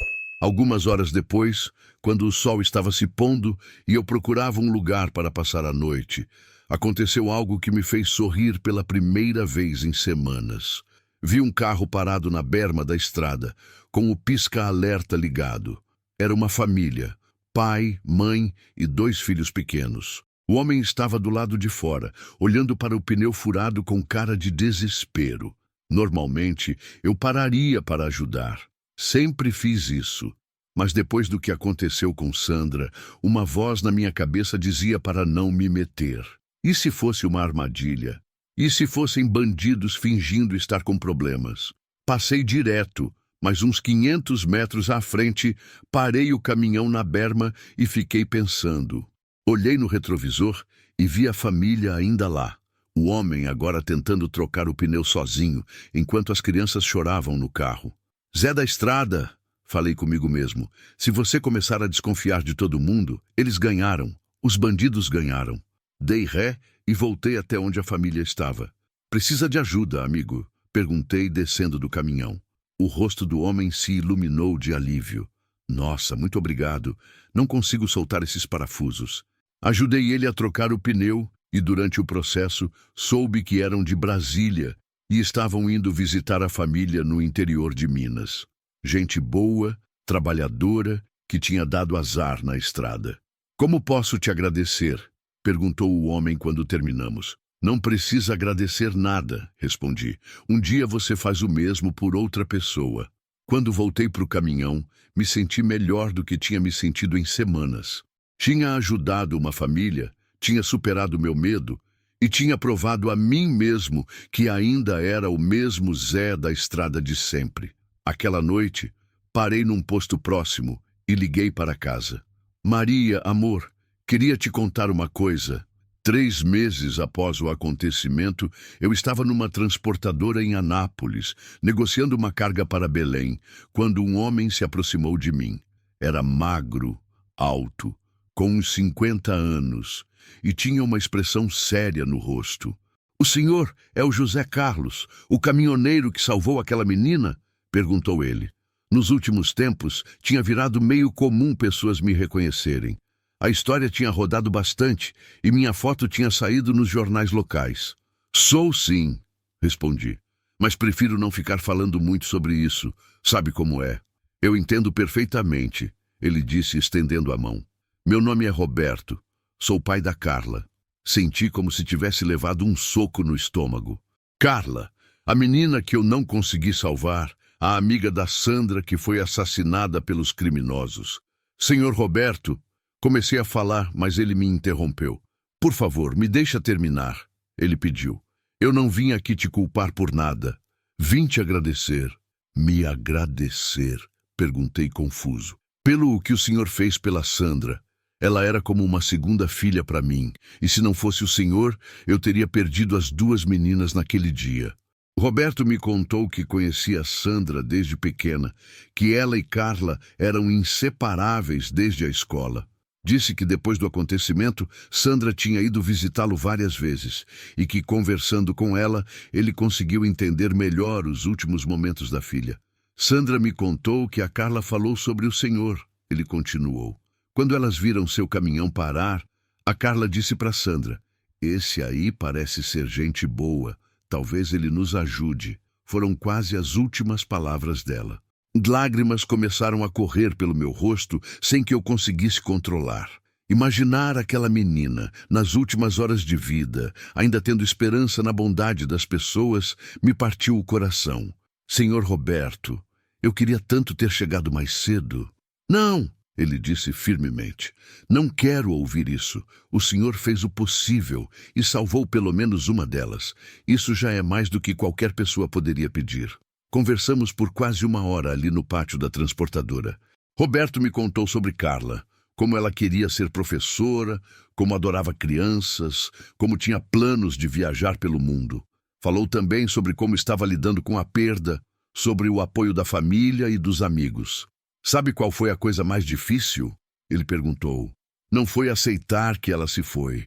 Algumas horas depois, quando o sol estava se pondo e eu procurava um lugar para passar a noite, aconteceu algo que me fez sorrir pela primeira vez em semanas. Vi um carro parado na berma da estrada, com o pisca-alerta ligado. Era uma família, pai, mãe e 2 filhos pequenos. O homem estava do lado de fora, olhando para o pneu furado com cara de desespero. Normalmente, eu pararia para ajudar. Sempre fiz isso. Mas depois do que aconteceu com Sandra, uma voz na minha cabeça dizia para não me meter. E se fosse uma armadilha? E se fossem bandidos fingindo estar com problemas? Passei direto, mas uns 500 metros à frente, parei o caminhão na berma e fiquei pensando. Olhei no retrovisor e vi a família ainda lá. O homem agora tentando trocar o pneu sozinho, enquanto as crianças choravam no carro. Zé da Estrada, falei comigo mesmo, se você começar a desconfiar de todo mundo, eles ganharam, os bandidos ganharam. Dei ré e voltei até onde a família estava. Precisa de ajuda, amigo? Perguntei, descendo do caminhão. O rosto do homem se iluminou de alívio. Nossa, muito obrigado. Não consigo soltar esses parafusos. Ajudei ele a trocar o pneu e, durante o processo, soube que eram de Brasília e estavam indo visitar a família no interior de Minas. Gente boa, trabalhadora, que tinha dado azar na estrada. Como posso te agradecer? Perguntou o homem quando terminamos. Não precisa agradecer nada, respondi. Um dia você faz o mesmo por outra pessoa. Quando voltei para o caminhão, me senti melhor do que tinha me sentido em semanas. Tinha ajudado uma família, tinha superado meu medo e tinha provado a mim mesmo que ainda era o mesmo Zé da estrada de sempre. Aquela noite, parei num posto próximo e liguei para casa. Maria, amor, queria te contar uma coisa. 3 meses após o acontecimento, eu estava numa transportadora em Anápolis, negociando uma carga para Belém, quando um homem se aproximou de mim. Era magro, alto, com uns 50 anos, e tinha uma expressão séria no rosto. O senhor é o José Carlos, o caminhoneiro que salvou aquela menina? Perguntou ele. Nos últimos tempos, tinha virado meio comum pessoas me reconhecerem. A história tinha rodado bastante e minha foto tinha saído nos jornais locais. Sou sim, respondi, mas prefiro não ficar falando muito sobre isso. Sabe como é? Eu entendo perfeitamente, ele disse estendendo a mão. Meu nome é Roberto, sou pai da Carla. Senti como se tivesse levado um soco no estômago. Carla, a menina que eu não consegui salvar, a amiga da Sandra que foi assassinada pelos criminosos. Senhor Roberto, comecei a falar, mas ele me interrompeu. Por favor, me deixa terminar, ele pediu. Eu não vim aqui te culpar por nada. Vim te agradecer. Me agradecer? Perguntei confuso. Pelo que o senhor fez pela Sandra. Ela era como uma segunda filha para mim, e se não fosse o senhor, eu teria perdido as 2 meninas naquele dia. Roberto me contou que conhecia a Sandra desde pequena, que ela e Carla eram inseparáveis desde a escola. Disse que depois do acontecimento, Sandra tinha ido visitá-lo várias vezes e que, conversando com ela, ele conseguiu entender melhor os últimos momentos da filha. Sandra me contou que a Carla falou sobre o senhor, ele continuou. Quando elas viram seu caminhão parar, a Carla disse para Sandra, esse aí parece ser gente boa, talvez ele nos ajude. Foram quase as últimas palavras dela. Lágrimas começaram a correr pelo meu rosto sem que eu conseguisse controlar. Imaginar aquela menina, nas últimas horas de vida, ainda tendo esperança na bondade das pessoas, me partiu o coração. Senhor Roberto, Eu queria tanto ter chegado mais cedo. Não, ele disse firmemente. Não quero ouvir isso. O senhor fez o possível e salvou pelo menos uma delas. Isso já é mais do que qualquer pessoa poderia pedir. Conversamos por quase uma hora ali no pátio da transportadora. Roberto me contou sobre Carla, como ela queria ser professora, como adorava crianças, como tinha planos de viajar pelo mundo. Falou também sobre como estava lidando com a perda, sobre o apoio da família e dos amigos. Sabe qual foi a coisa mais difícil? Ele perguntou. Não foi aceitar que ela se foi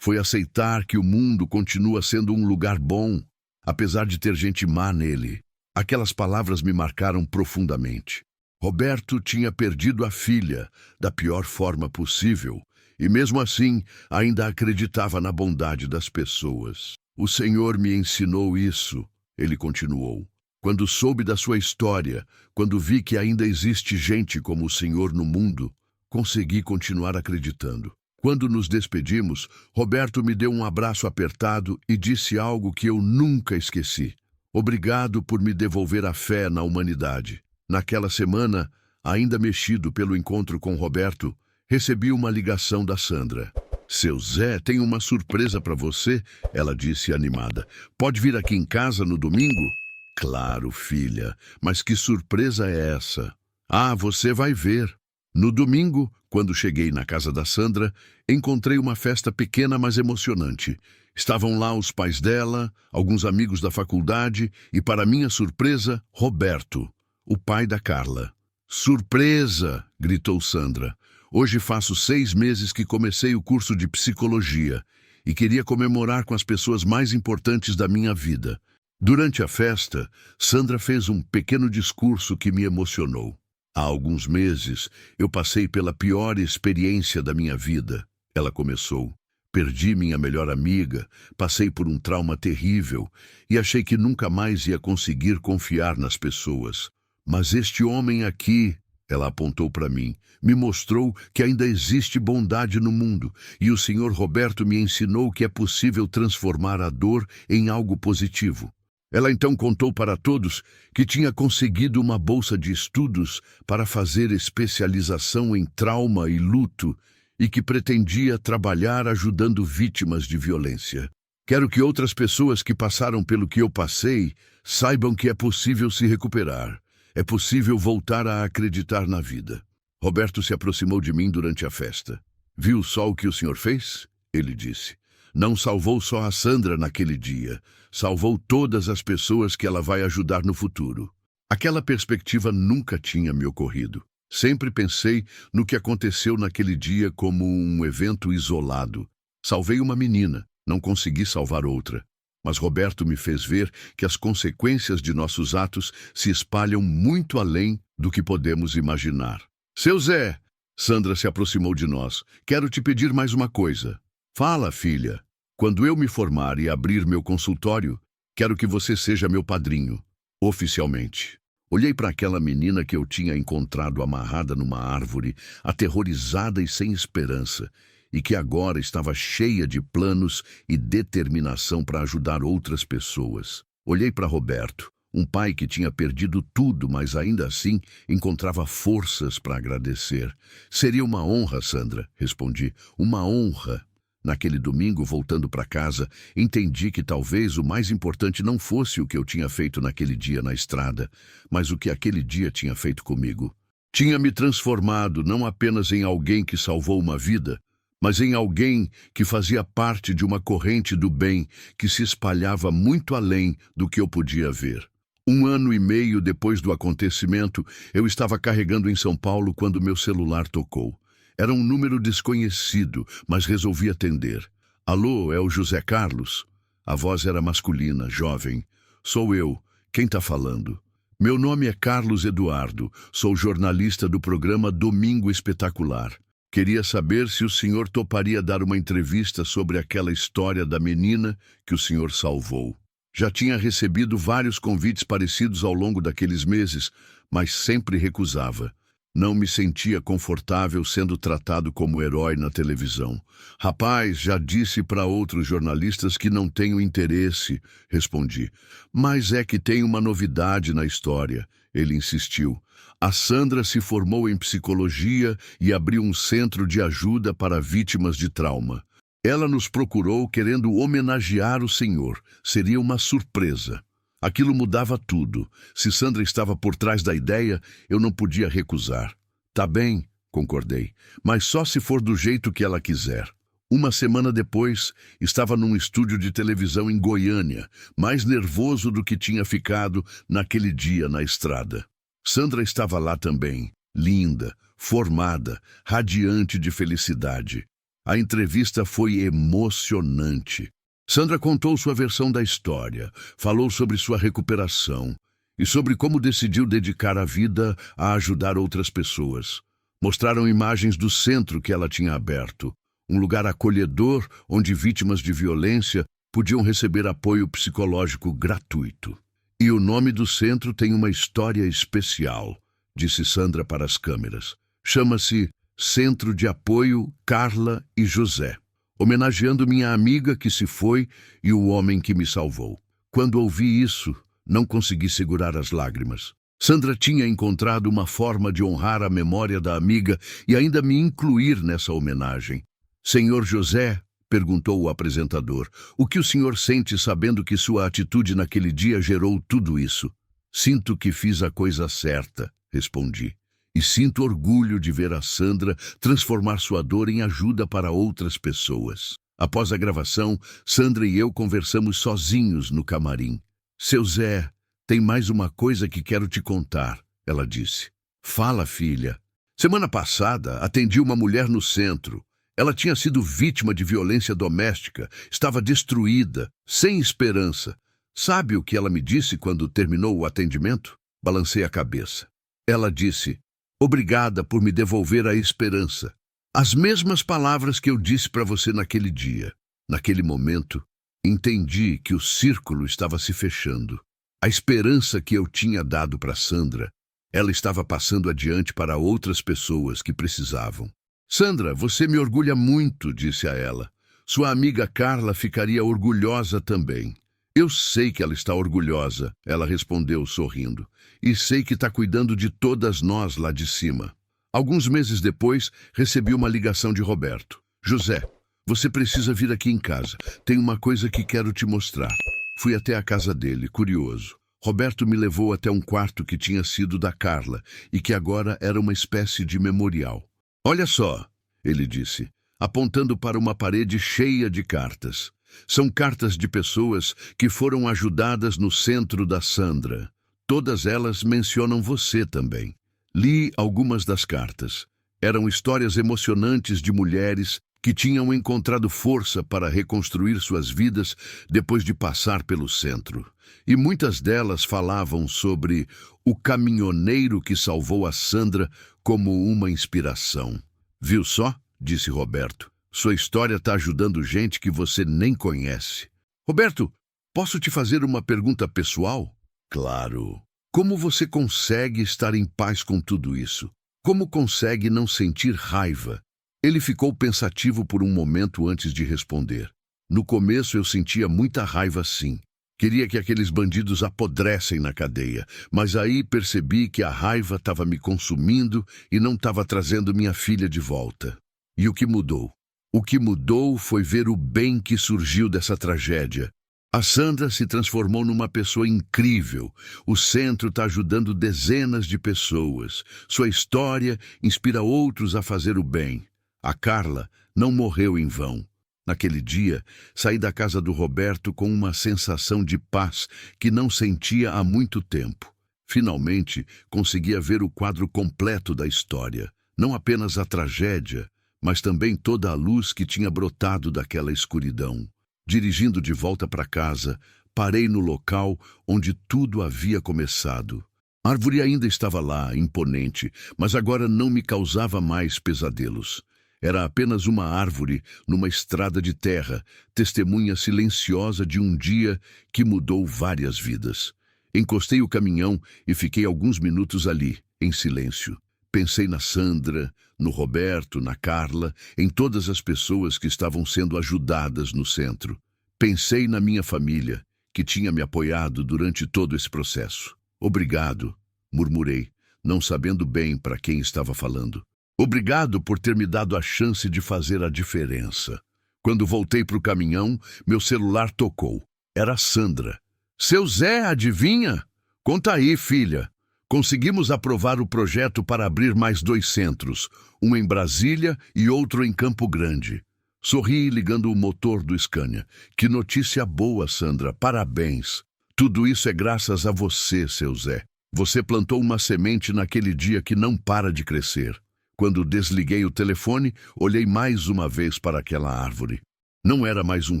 aceitar que o mundo continua sendo um lugar bom, apesar de ter gente má nele. Aquelas palavras me marcaram profundamente. Roberto tinha perdido a filha da pior forma possível e, mesmo assim, ainda acreditava na bondade das pessoas. O Senhor me ensinou isso, ele continuou. Quando soube da sua história, quando vi que ainda existe gente como o Senhor no mundo, consegui continuar acreditando. Quando nos despedimos, Roberto me deu um abraço apertado e disse algo que eu nunca esqueci. Obrigado por me devolver a fé na humanidade. Naquela semana, ainda mexido pelo encontro com Roberto, recebi uma ligação da Sandra. Seu Zé tem uma surpresa para você, ela disse animada. Pode vir aqui em casa no domingo? Claro, filha, mas que surpresa é essa? Ah, você vai ver. No domingo, quando cheguei na casa da Sandra, encontrei uma festa pequena, mas emocionante. Estavam lá os pais dela, alguns amigos da faculdade e, para minha surpresa, Roberto, o pai da Carla. Surpresa! Gritou Sandra. Hoje faço 6 meses que comecei o curso de psicologia e queria comemorar com as pessoas mais importantes da minha vida. Durante a festa, Sandra fez um pequeno discurso que me emocionou. Há alguns meses, eu passei pela pior experiência da minha vida. Ela começou. Perdi minha melhor amiga, passei por um trauma terrível e achei que nunca mais ia conseguir confiar nas pessoas. Mas este homem aqui, ela apontou para mim, me mostrou que ainda existe bondade no mundo e o Sr. Roberto me ensinou que é possível transformar a dor em algo positivo. Ela então contou para todos que tinha conseguido uma bolsa de estudos para fazer especialização em trauma e luto e que pretendia trabalhar ajudando vítimas de violência. Quero que outras pessoas que passaram pelo que eu passei saibam que é possível se recuperar. É possível voltar a acreditar na vida. Roberto se aproximou de mim durante a festa. Viu só o que o senhor fez? Ele disse. Não salvou só a Sandra naquele dia. Salvou todas as pessoas que ela vai ajudar no futuro. Aquela perspectiva nunca tinha me ocorrido. Sempre pensei no que aconteceu naquele dia como um evento isolado. Salvei uma menina, não consegui salvar outra. Mas Roberto me fez ver que as consequências de nossos atos se espalham muito além do que podemos imaginar. Seu Zé, Sandra se aproximou de nós. Quero te pedir mais uma coisa. Fala, filha. Quando eu me formar e abrir meu consultório, quero que você seja meu padrinho, oficialmente. Olhei para aquela menina que eu tinha encontrado amarrada numa árvore, aterrorizada e sem esperança, e que agora estava cheia de planos e determinação para ajudar outras pessoas. Olhei para Roberto, um pai que tinha perdido tudo, mas ainda assim encontrava forças para agradecer. Seria uma honra, Sandra, respondi, uma honra. Naquele domingo, voltando para casa, entendi que talvez o mais importante não fosse o que eu tinha feito naquele dia na estrada, mas o que aquele dia tinha feito comigo. Tinha me transformado não apenas em alguém que salvou uma vida, mas em alguém que fazia parte de uma corrente do bem que se espalhava muito além do que eu podia ver. 1 ano e meio depois do acontecimento, eu estava carregando em São Paulo quando meu celular tocou. Era um número desconhecido, mas resolvi atender. Alô, é o José Carlos? A voz era masculina, jovem. Sou eu. Quem está falando? Meu nome é Carlos Eduardo. Sou jornalista do programa Domingo Espetacular. Queria saber se o senhor toparia dar uma entrevista sobre aquela história da menina que o senhor salvou. Já tinha recebido vários convites parecidos ao longo daqueles meses, mas sempre recusava. Não me sentia confortável sendo tratado como herói na televisão. Rapaz, já disse para outros jornalistas que não tenho interesse, respondi. Mas é que tem uma novidade na história, ele insistiu. A Sandra se formou em psicologia e abriu um centro de ajuda para vítimas de trauma. Ela nos procurou querendo homenagear o senhor. Seria uma surpresa. Aquilo mudava tudo. Se Sandra estava por trás da ideia, eu não podia recusar. Tá bem, concordei, mas só se for do jeito que ela quiser. Uma semana depois, estava num estúdio de televisão em Goiânia, mais nervoso do que tinha ficado naquele dia na estrada. Sandra estava lá também, linda, formada, radiante de felicidade. A entrevista foi emocionante. Sandra contou sua versão da história, falou sobre sua recuperação e sobre como decidiu dedicar a vida a ajudar outras pessoas. Mostraram imagens do centro que ela tinha aberto, um lugar acolhedor onde vítimas de violência podiam receber apoio psicológico gratuito. E o nome do centro tem uma história especial, disse Sandra para as câmeras. Chama-se Centro de Apoio Carla e José, homenageando minha amiga que se foi e o homem que me salvou. Quando ouvi isso, não consegui segurar as lágrimas. Sandra tinha encontrado uma forma de honrar a memória da amiga e ainda me incluir nessa homenagem. Senhor José, perguntou o apresentador, o que o senhor sente sabendo que sua atitude naquele dia gerou tudo isso? Sinto que fiz a coisa certa, respondi. E sinto orgulho de ver a Sandra transformar sua dor em ajuda para outras pessoas. Após a gravação, Sandra e eu conversamos sozinhos no camarim. Seu Zé, tem mais uma coisa que quero te contar, ela disse. Fala, filha. Semana passada, atendi uma mulher no centro. Ela tinha sido vítima de violência doméstica, estava destruída, sem esperança. Sabe o que ela me disse quando terminou o atendimento? Balancei a cabeça. Ela disse, obrigada por me devolver a esperança. As mesmas palavras que eu disse para você naquele dia. Naquele momento, entendi que o círculo estava se fechando. A esperança que eu tinha dado para Sandra, ela estava passando adiante para outras pessoas que precisavam. Sandra, você me orgulha muito, disse a ela. Sua amiga Carla ficaria orgulhosa também. Eu sei que ela está orgulhosa, ela respondeu sorrindo. E sei que está cuidando de todas nós lá de cima. Alguns meses depois, recebi uma ligação de Roberto. José, você precisa vir aqui em casa. Tem uma coisa que quero te mostrar. Fui até a casa dele, curioso. Roberto me levou até um quarto que tinha sido da Carla e que agora era uma espécie de memorial. Olha só, ele disse, apontando para uma parede cheia de cartas. São cartas de pessoas que foram ajudadas no centro da Sandra. Todas elas mencionam você também. Li algumas das cartas. Eram histórias emocionantes de mulheres que tinham encontrado força para reconstruir suas vidas depois de passar pelo centro. E muitas delas falavam sobre o caminhoneiro que salvou a Sandra como uma inspiração. Viu só? Disse Roberto. Sua história está ajudando gente que você nem conhece. Roberto, posso te fazer uma pergunta pessoal? Claro. Como você consegue estar em paz com tudo isso? Como consegue não sentir raiva? Ele ficou pensativo por um momento antes de responder. No começo eu sentia muita raiva sim. Queria que aqueles bandidos apodressem na cadeia, mas aí percebi que a raiva estava me consumindo e não estava trazendo minha filha de volta. E o que mudou? O que mudou foi ver o bem que surgiu dessa tragédia. A Sandra se transformou numa pessoa incrível. O centro está ajudando dezenas de pessoas. Sua história inspira outros a fazer o bem. A Carla não morreu em vão. Naquele dia, saí da casa do Roberto com uma sensação de paz que não sentia há muito tempo. Finalmente, conseguia ver o quadro completo da história. Não apenas a tragédia, mas também toda a luz que tinha brotado daquela escuridão. Dirigindo de volta para casa, parei no local onde tudo havia começado. A árvore ainda estava lá, imponente, mas agora não me causava mais pesadelos. Era apenas uma árvore numa estrada de terra, testemunha silenciosa de um dia que mudou várias vidas. Encostei o caminhão e fiquei alguns minutos ali, em silêncio, Pensei na Sandra, no Roberto, na Carla, em todas as pessoas que estavam sendo ajudadas no centro. Pensei na minha família, que tinha me apoiado durante todo esse processo. Obrigado, murmurei, não sabendo bem para quem estava falando. Obrigado por ter me dado a chance de fazer a diferença. Quando voltei para o caminhão, meu celular tocou. Era a Sandra. Seu Zé, adivinha? Conta aí, filha. Conseguimos aprovar o projeto para abrir mais 2 centros, um em Brasília e outro em Campo Grande. Sorri ligando o motor do Scania. Que notícia boa, Sandra. Parabéns. Tudo isso é graças a você, seu Zé. Você plantou uma semente naquele dia que não para de crescer. Quando desliguei o telefone, olhei mais uma vez para aquela árvore. Não era mais um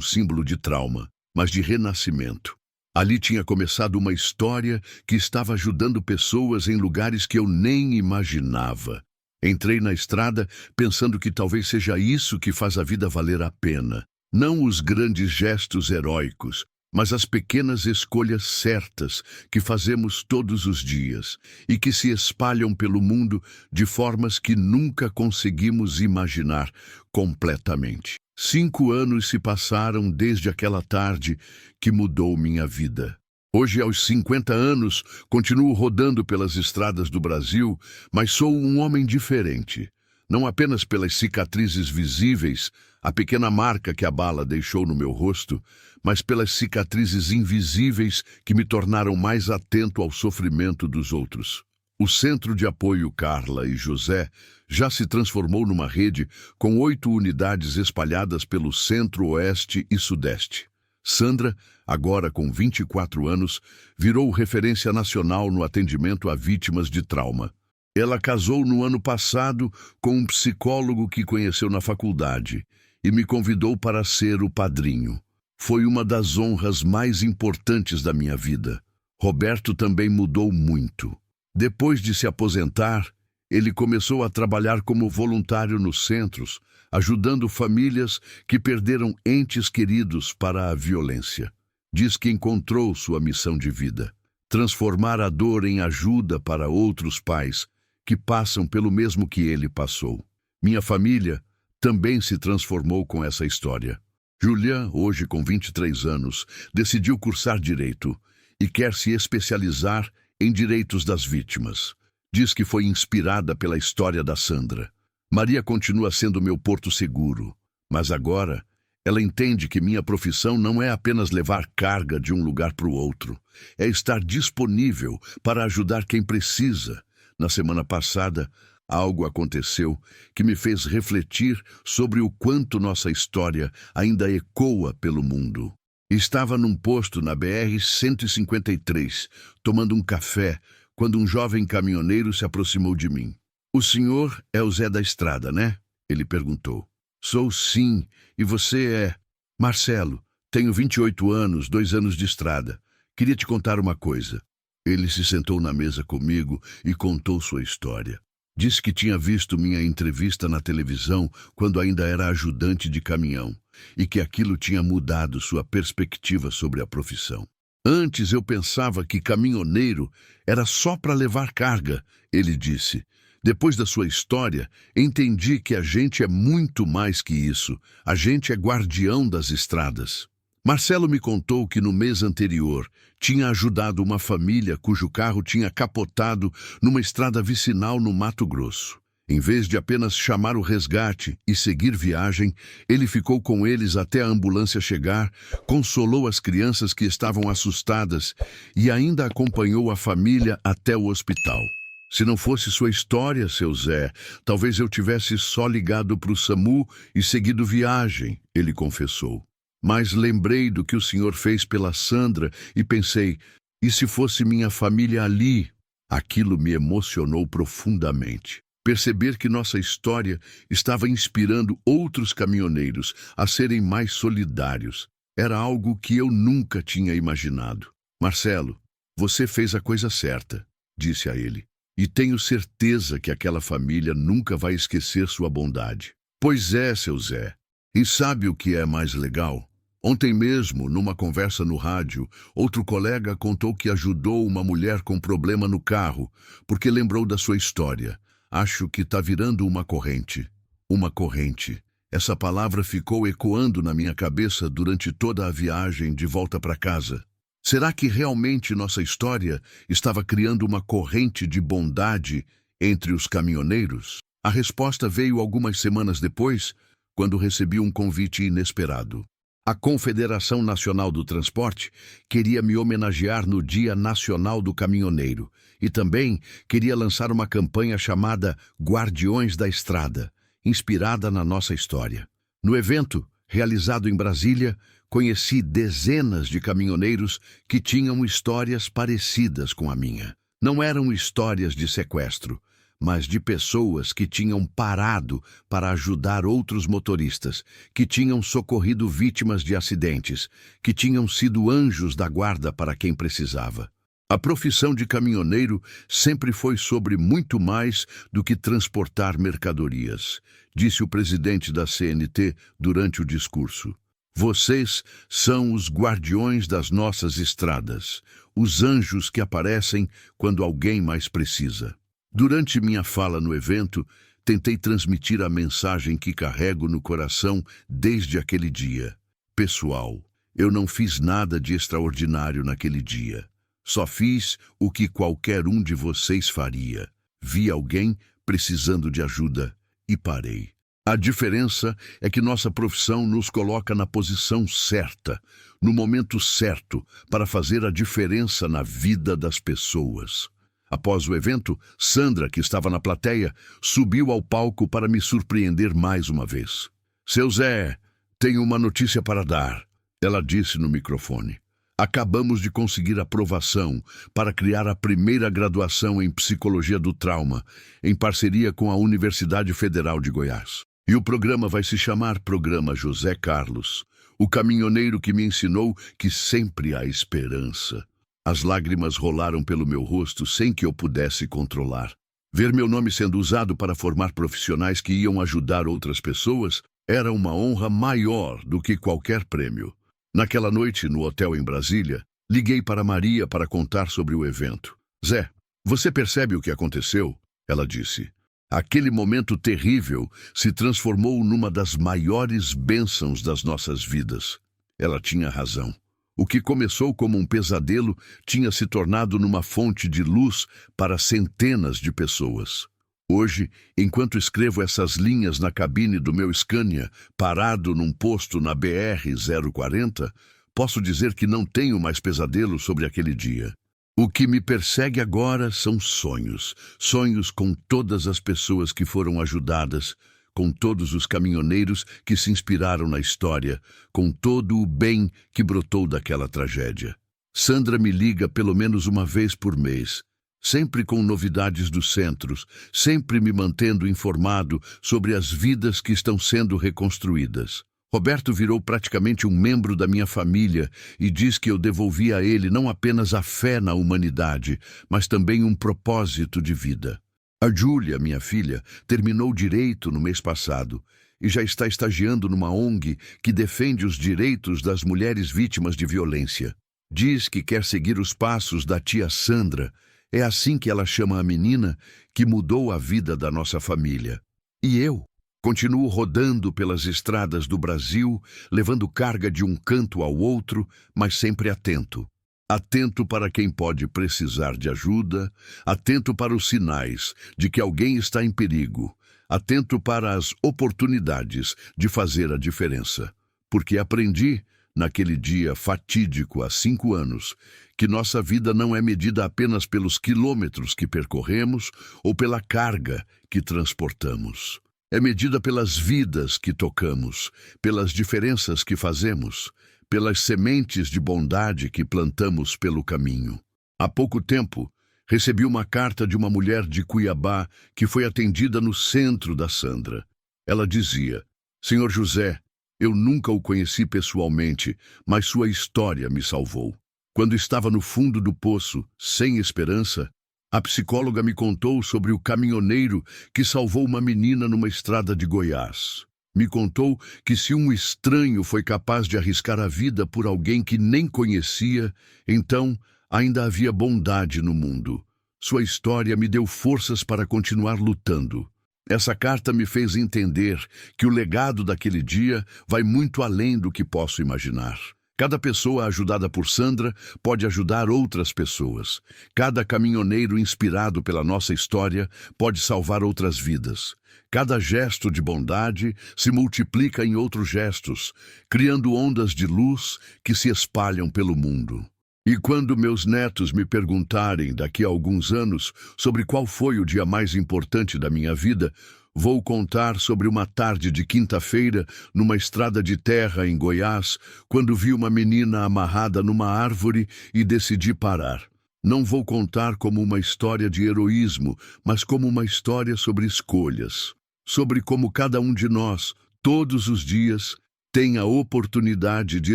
símbolo de trauma, mas de renascimento. Ali tinha começado uma história que estava ajudando pessoas em lugares que eu nem imaginava. Entrei na estrada pensando que talvez seja isso que faz a vida valer a pena. Não os grandes gestos heróicos, mas as pequenas escolhas certas que fazemos todos os dias e que se espalham pelo mundo de formas que nunca conseguimos imaginar completamente. 5 anos se passaram desde aquela tarde que mudou minha vida. Hoje, aos 50 anos, continuo rodando pelas estradas do Brasil, mas sou um homem diferente. Não apenas pelas cicatrizes visíveis, a pequena marca que a bala deixou no meu rosto, mas pelas cicatrizes invisíveis que me tornaram mais atento ao sofrimento dos outros. O Centro de Apoio Carla e José já se transformou numa rede com 8 unidades espalhadas pelo centro-oeste e sudeste. Sandra, agora com 24 anos, virou referência nacional no atendimento a vítimas de trauma. Ela casou no ano passado com um psicólogo que conheceu na faculdade e me convidou para ser o padrinho. Foi uma das honras mais importantes da minha vida. Roberto também mudou muito. Depois de se aposentar, ele começou a trabalhar como voluntário nos centros, ajudando famílias que perderam entes queridos para a violência. Diz que encontrou sua missão de vida: transformar a dor em ajuda para outros pais que passam pelo mesmo que ele passou. Minha família também se transformou com essa história. Julian, hoje com 23 anos, decidiu cursar Direito e quer se especializar em direitos das vítimas. Diz que foi inspirada pela história da Sandra. Maria continua sendo meu porto seguro, mas agora ela entende que minha profissão não é apenas levar carga de um lugar para o outro, é estar disponível para ajudar quem precisa. Na semana passada, algo aconteceu que me fez refletir sobre o quanto nossa história ainda ecoa pelo mundo. Estava num posto na BR-153, tomando um café, quando um jovem caminhoneiro se aproximou de mim. "O senhor é o Zé da Estrada, né?" Ele perguntou. "Sou sim, e você é?" "Marcelo, tenho 28 anos, 2 anos de estrada. Queria te contar uma coisa." Ele se sentou na mesa comigo e contou sua história. Disse que tinha visto minha entrevista na televisão quando ainda era ajudante de caminhão e que aquilo tinha mudado sua perspectiva sobre a profissão. "Antes eu pensava que caminhoneiro era só para levar carga", ele disse. "Depois da sua história, entendi que a gente é muito mais que isso. A gente é guardião das estradas." Marcelo me contou que no mês anterior tinha ajudado uma família cujo carro tinha capotado numa estrada vicinal no Mato Grosso. Em vez de apenas chamar o resgate e seguir viagem, ele ficou com eles até a ambulância chegar, consolou as crianças que estavam assustadas e ainda acompanhou a família até o hospital. "Se não fosse sua história, seu Zé, talvez eu tivesse só ligado para o SAMU e seguido viagem", ele confessou. "Mas lembrei do que o senhor fez pela Sandra e pensei, e se fosse minha família ali?" Aquilo me emocionou profundamente. Perceber que nossa história estava inspirando outros caminhoneiros a serem mais solidários era algo que eu nunca tinha imaginado. "Marcelo, você fez a coisa certa", disse a ele. "E tenho certeza que aquela família nunca vai esquecer sua bondade." "Pois é, seu Zé. E sabe o que é mais legal? Ontem mesmo, numa conversa no rádio, outro colega contou que ajudou uma mulher com problema no carro, porque lembrou da sua história. Acho que está virando uma corrente. Uma corrente. Essa palavra ficou ecoando na minha cabeça durante toda a viagem de volta para casa. Será que realmente nossa história estava criando uma corrente de bondade entre os caminhoneiros? A resposta veio algumas semanas depois, quando recebi um convite inesperado. A Confederação Nacional do Transporte queria me homenagear no Dia Nacional do Caminhoneiro e também queria lançar uma campanha chamada Guardiões da Estrada, inspirada na nossa história. No evento, realizado em Brasília, conheci dezenas de caminhoneiros que tinham histórias parecidas com a minha. Não eram histórias de sequestro, mas de pessoas que tinham parado para ajudar outros motoristas, que tinham socorrido vítimas de acidentes, que tinham sido anjos da guarda para quem precisava. A profissão de caminhoneiro sempre foi sobre muito mais do que transportar mercadorias, disse o presidente da CNT durante o discurso. Vocês são os guardiões das nossas estradas, os anjos que aparecem quando alguém mais precisa. Durante minha fala no evento, tentei transmitir a mensagem que carrego no coração desde aquele dia. Pessoal, eu não fiz nada de extraordinário naquele dia. Só fiz o que qualquer um de vocês faria. Vi alguém precisando de ajuda e parei. A diferença é que nossa profissão nos coloca na posição certa, no momento certo, para fazer a diferença na vida das pessoas. Após o evento, Sandra, que estava na plateia, subiu ao palco para me surpreender mais uma vez. Seu Zé, tenho uma notícia para dar, ela disse no microfone. Acabamos de conseguir aprovação para criar a primeira graduação em Psicologia do Trauma, em parceria com a Universidade Federal de Goiás. E o programa vai se chamar Programa José Carlos, o caminhoneiro que me ensinou que sempre há esperança. As lágrimas rolaram pelo meu rosto sem que eu pudesse controlar. Ver meu nome sendo usado para formar profissionais que iam ajudar outras pessoas era uma honra maior do que qualquer prêmio. Naquela noite, no hotel em Brasília, liguei para Maria para contar sobre o evento. Zé, você percebe o que aconteceu? Ela disse. Aquele momento terrível se transformou numa das maiores bênçãos das nossas vidas. Ela tinha razão. O que começou como um pesadelo tinha se tornado numa fonte de luz para centenas de pessoas. Hoje, enquanto escrevo essas linhas na cabine do meu Scania, parado num posto na BR-040, posso dizer que não tenho mais pesadelo sobre aquele dia. O que me persegue agora são sonhos. Sonhos com todas as pessoas que foram ajudadas, com todos os caminhoneiros que se inspiraram na história, com todo o bem que brotou daquela tragédia. Sandra me liga pelo menos uma vez por mês, sempre com novidades dos centros, sempre me mantendo informado sobre as vidas que estão sendo reconstruídas. Roberto virou praticamente um membro da minha família e diz que eu devolvi a ele não apenas a fé na humanidade, mas também um propósito de vida. A Júlia, minha filha, terminou direito no mês passado e já está estagiando numa ONG que defende os direitos das mulheres vítimas de violência. Diz que quer seguir os passos da tia Sandra. É assim que ela chama a menina que mudou a vida da nossa família. E eu continuo rodando pelas estradas do Brasil, levando carga de um canto ao outro, mas sempre atento. Atento para quem pode precisar de ajuda, atento para os sinais de que alguém está em perigo, atento para as oportunidades de fazer a diferença. Porque aprendi, naquele dia fatídico há 5 anos, que nossa vida não é medida apenas pelos quilômetros que percorremos ou pela carga que transportamos. É medida pelas vidas que tocamos, pelas diferenças que fazemos, pelas sementes de bondade que plantamos pelo caminho. Há pouco tempo, recebi uma carta de uma mulher de Cuiabá que foi atendida no centro da Sandra. Ela dizia: Senhor José, eu nunca o conheci pessoalmente, mas sua história me salvou. Quando estava no fundo do poço, sem esperança, a psicóloga me contou sobre o caminhoneiro que salvou uma menina numa estrada de Goiás. Me contou que se um estranho foi capaz de arriscar a vida por alguém que nem conhecia, então ainda havia bondade no mundo. Sua história me deu forças para continuar lutando. Essa carta me fez entender que o legado daquele dia vai muito além do que posso imaginar. Cada pessoa ajudada por Sandra pode ajudar outras pessoas. Cada caminhoneiro inspirado pela nossa história pode salvar outras vidas. Cada gesto de bondade se multiplica em outros gestos, criando ondas de luz que se espalham pelo mundo. E quando meus netos me perguntarem daqui a alguns anos sobre qual foi o dia mais importante da minha vida, vou contar sobre uma tarde de quinta-feira numa estrada de terra em Goiás, quando vi uma menina amarrada numa árvore e decidi parar. Não vou contar como uma história de heroísmo, mas como uma história sobre escolhas. Sobre como cada um de nós, todos os dias, tem a oportunidade de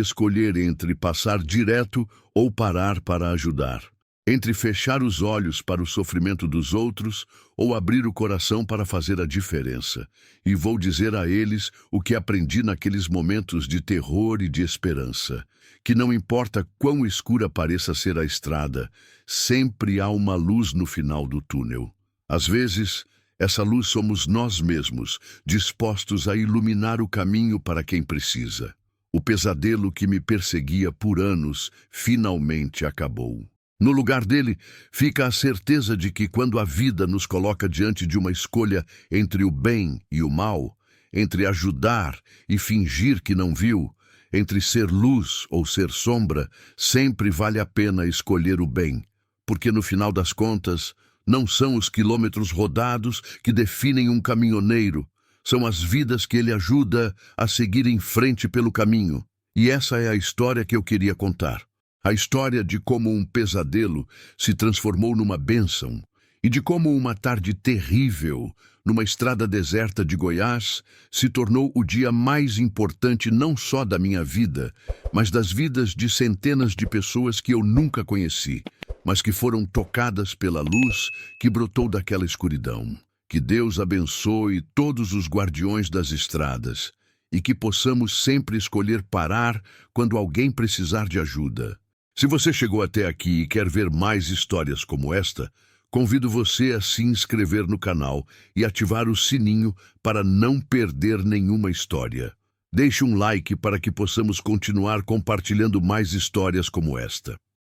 escolher entre passar direto ou parar para ajudar. Entre fechar os olhos para o sofrimento dos outros ou abrir o coração para fazer a diferença. E vou dizer a eles o que aprendi naqueles momentos de terror e de esperança. Que não importa quão escura pareça ser a estrada, sempre há uma luz no final do túnel. Às vezes, essa luz somos nós mesmos, dispostos a iluminar o caminho para quem precisa. O pesadelo que me perseguia por anos finalmente acabou. No lugar dele, fica a certeza de que quando a vida nos coloca diante de uma escolha entre o bem e o mal, entre ajudar e fingir que não viu, entre ser luz ou ser sombra, sempre vale a pena escolher o bem, porque no final das contas, não são os quilômetros rodados que definem um caminhoneiro, são as vidas que ele ajuda a seguir em frente pelo caminho. E essa é a história que eu queria contar. A história de como um pesadelo se transformou numa bênção e de como uma tarde terrível, numa estrada deserta de Goiás, se tornou o dia mais importante não só da minha vida, mas das vidas de centenas de pessoas que eu nunca conheci, mas que foram tocadas pela luz que brotou daquela escuridão. Que Deus abençoe todos os guardiões das estradas e que possamos sempre escolher parar quando alguém precisar de ajuda. Se você chegou até aqui e quer ver mais histórias como esta, convido você a se inscrever no canal e ativar o sininho para não perder nenhuma história. Deixe um like para que possamos continuar compartilhando mais histórias como esta.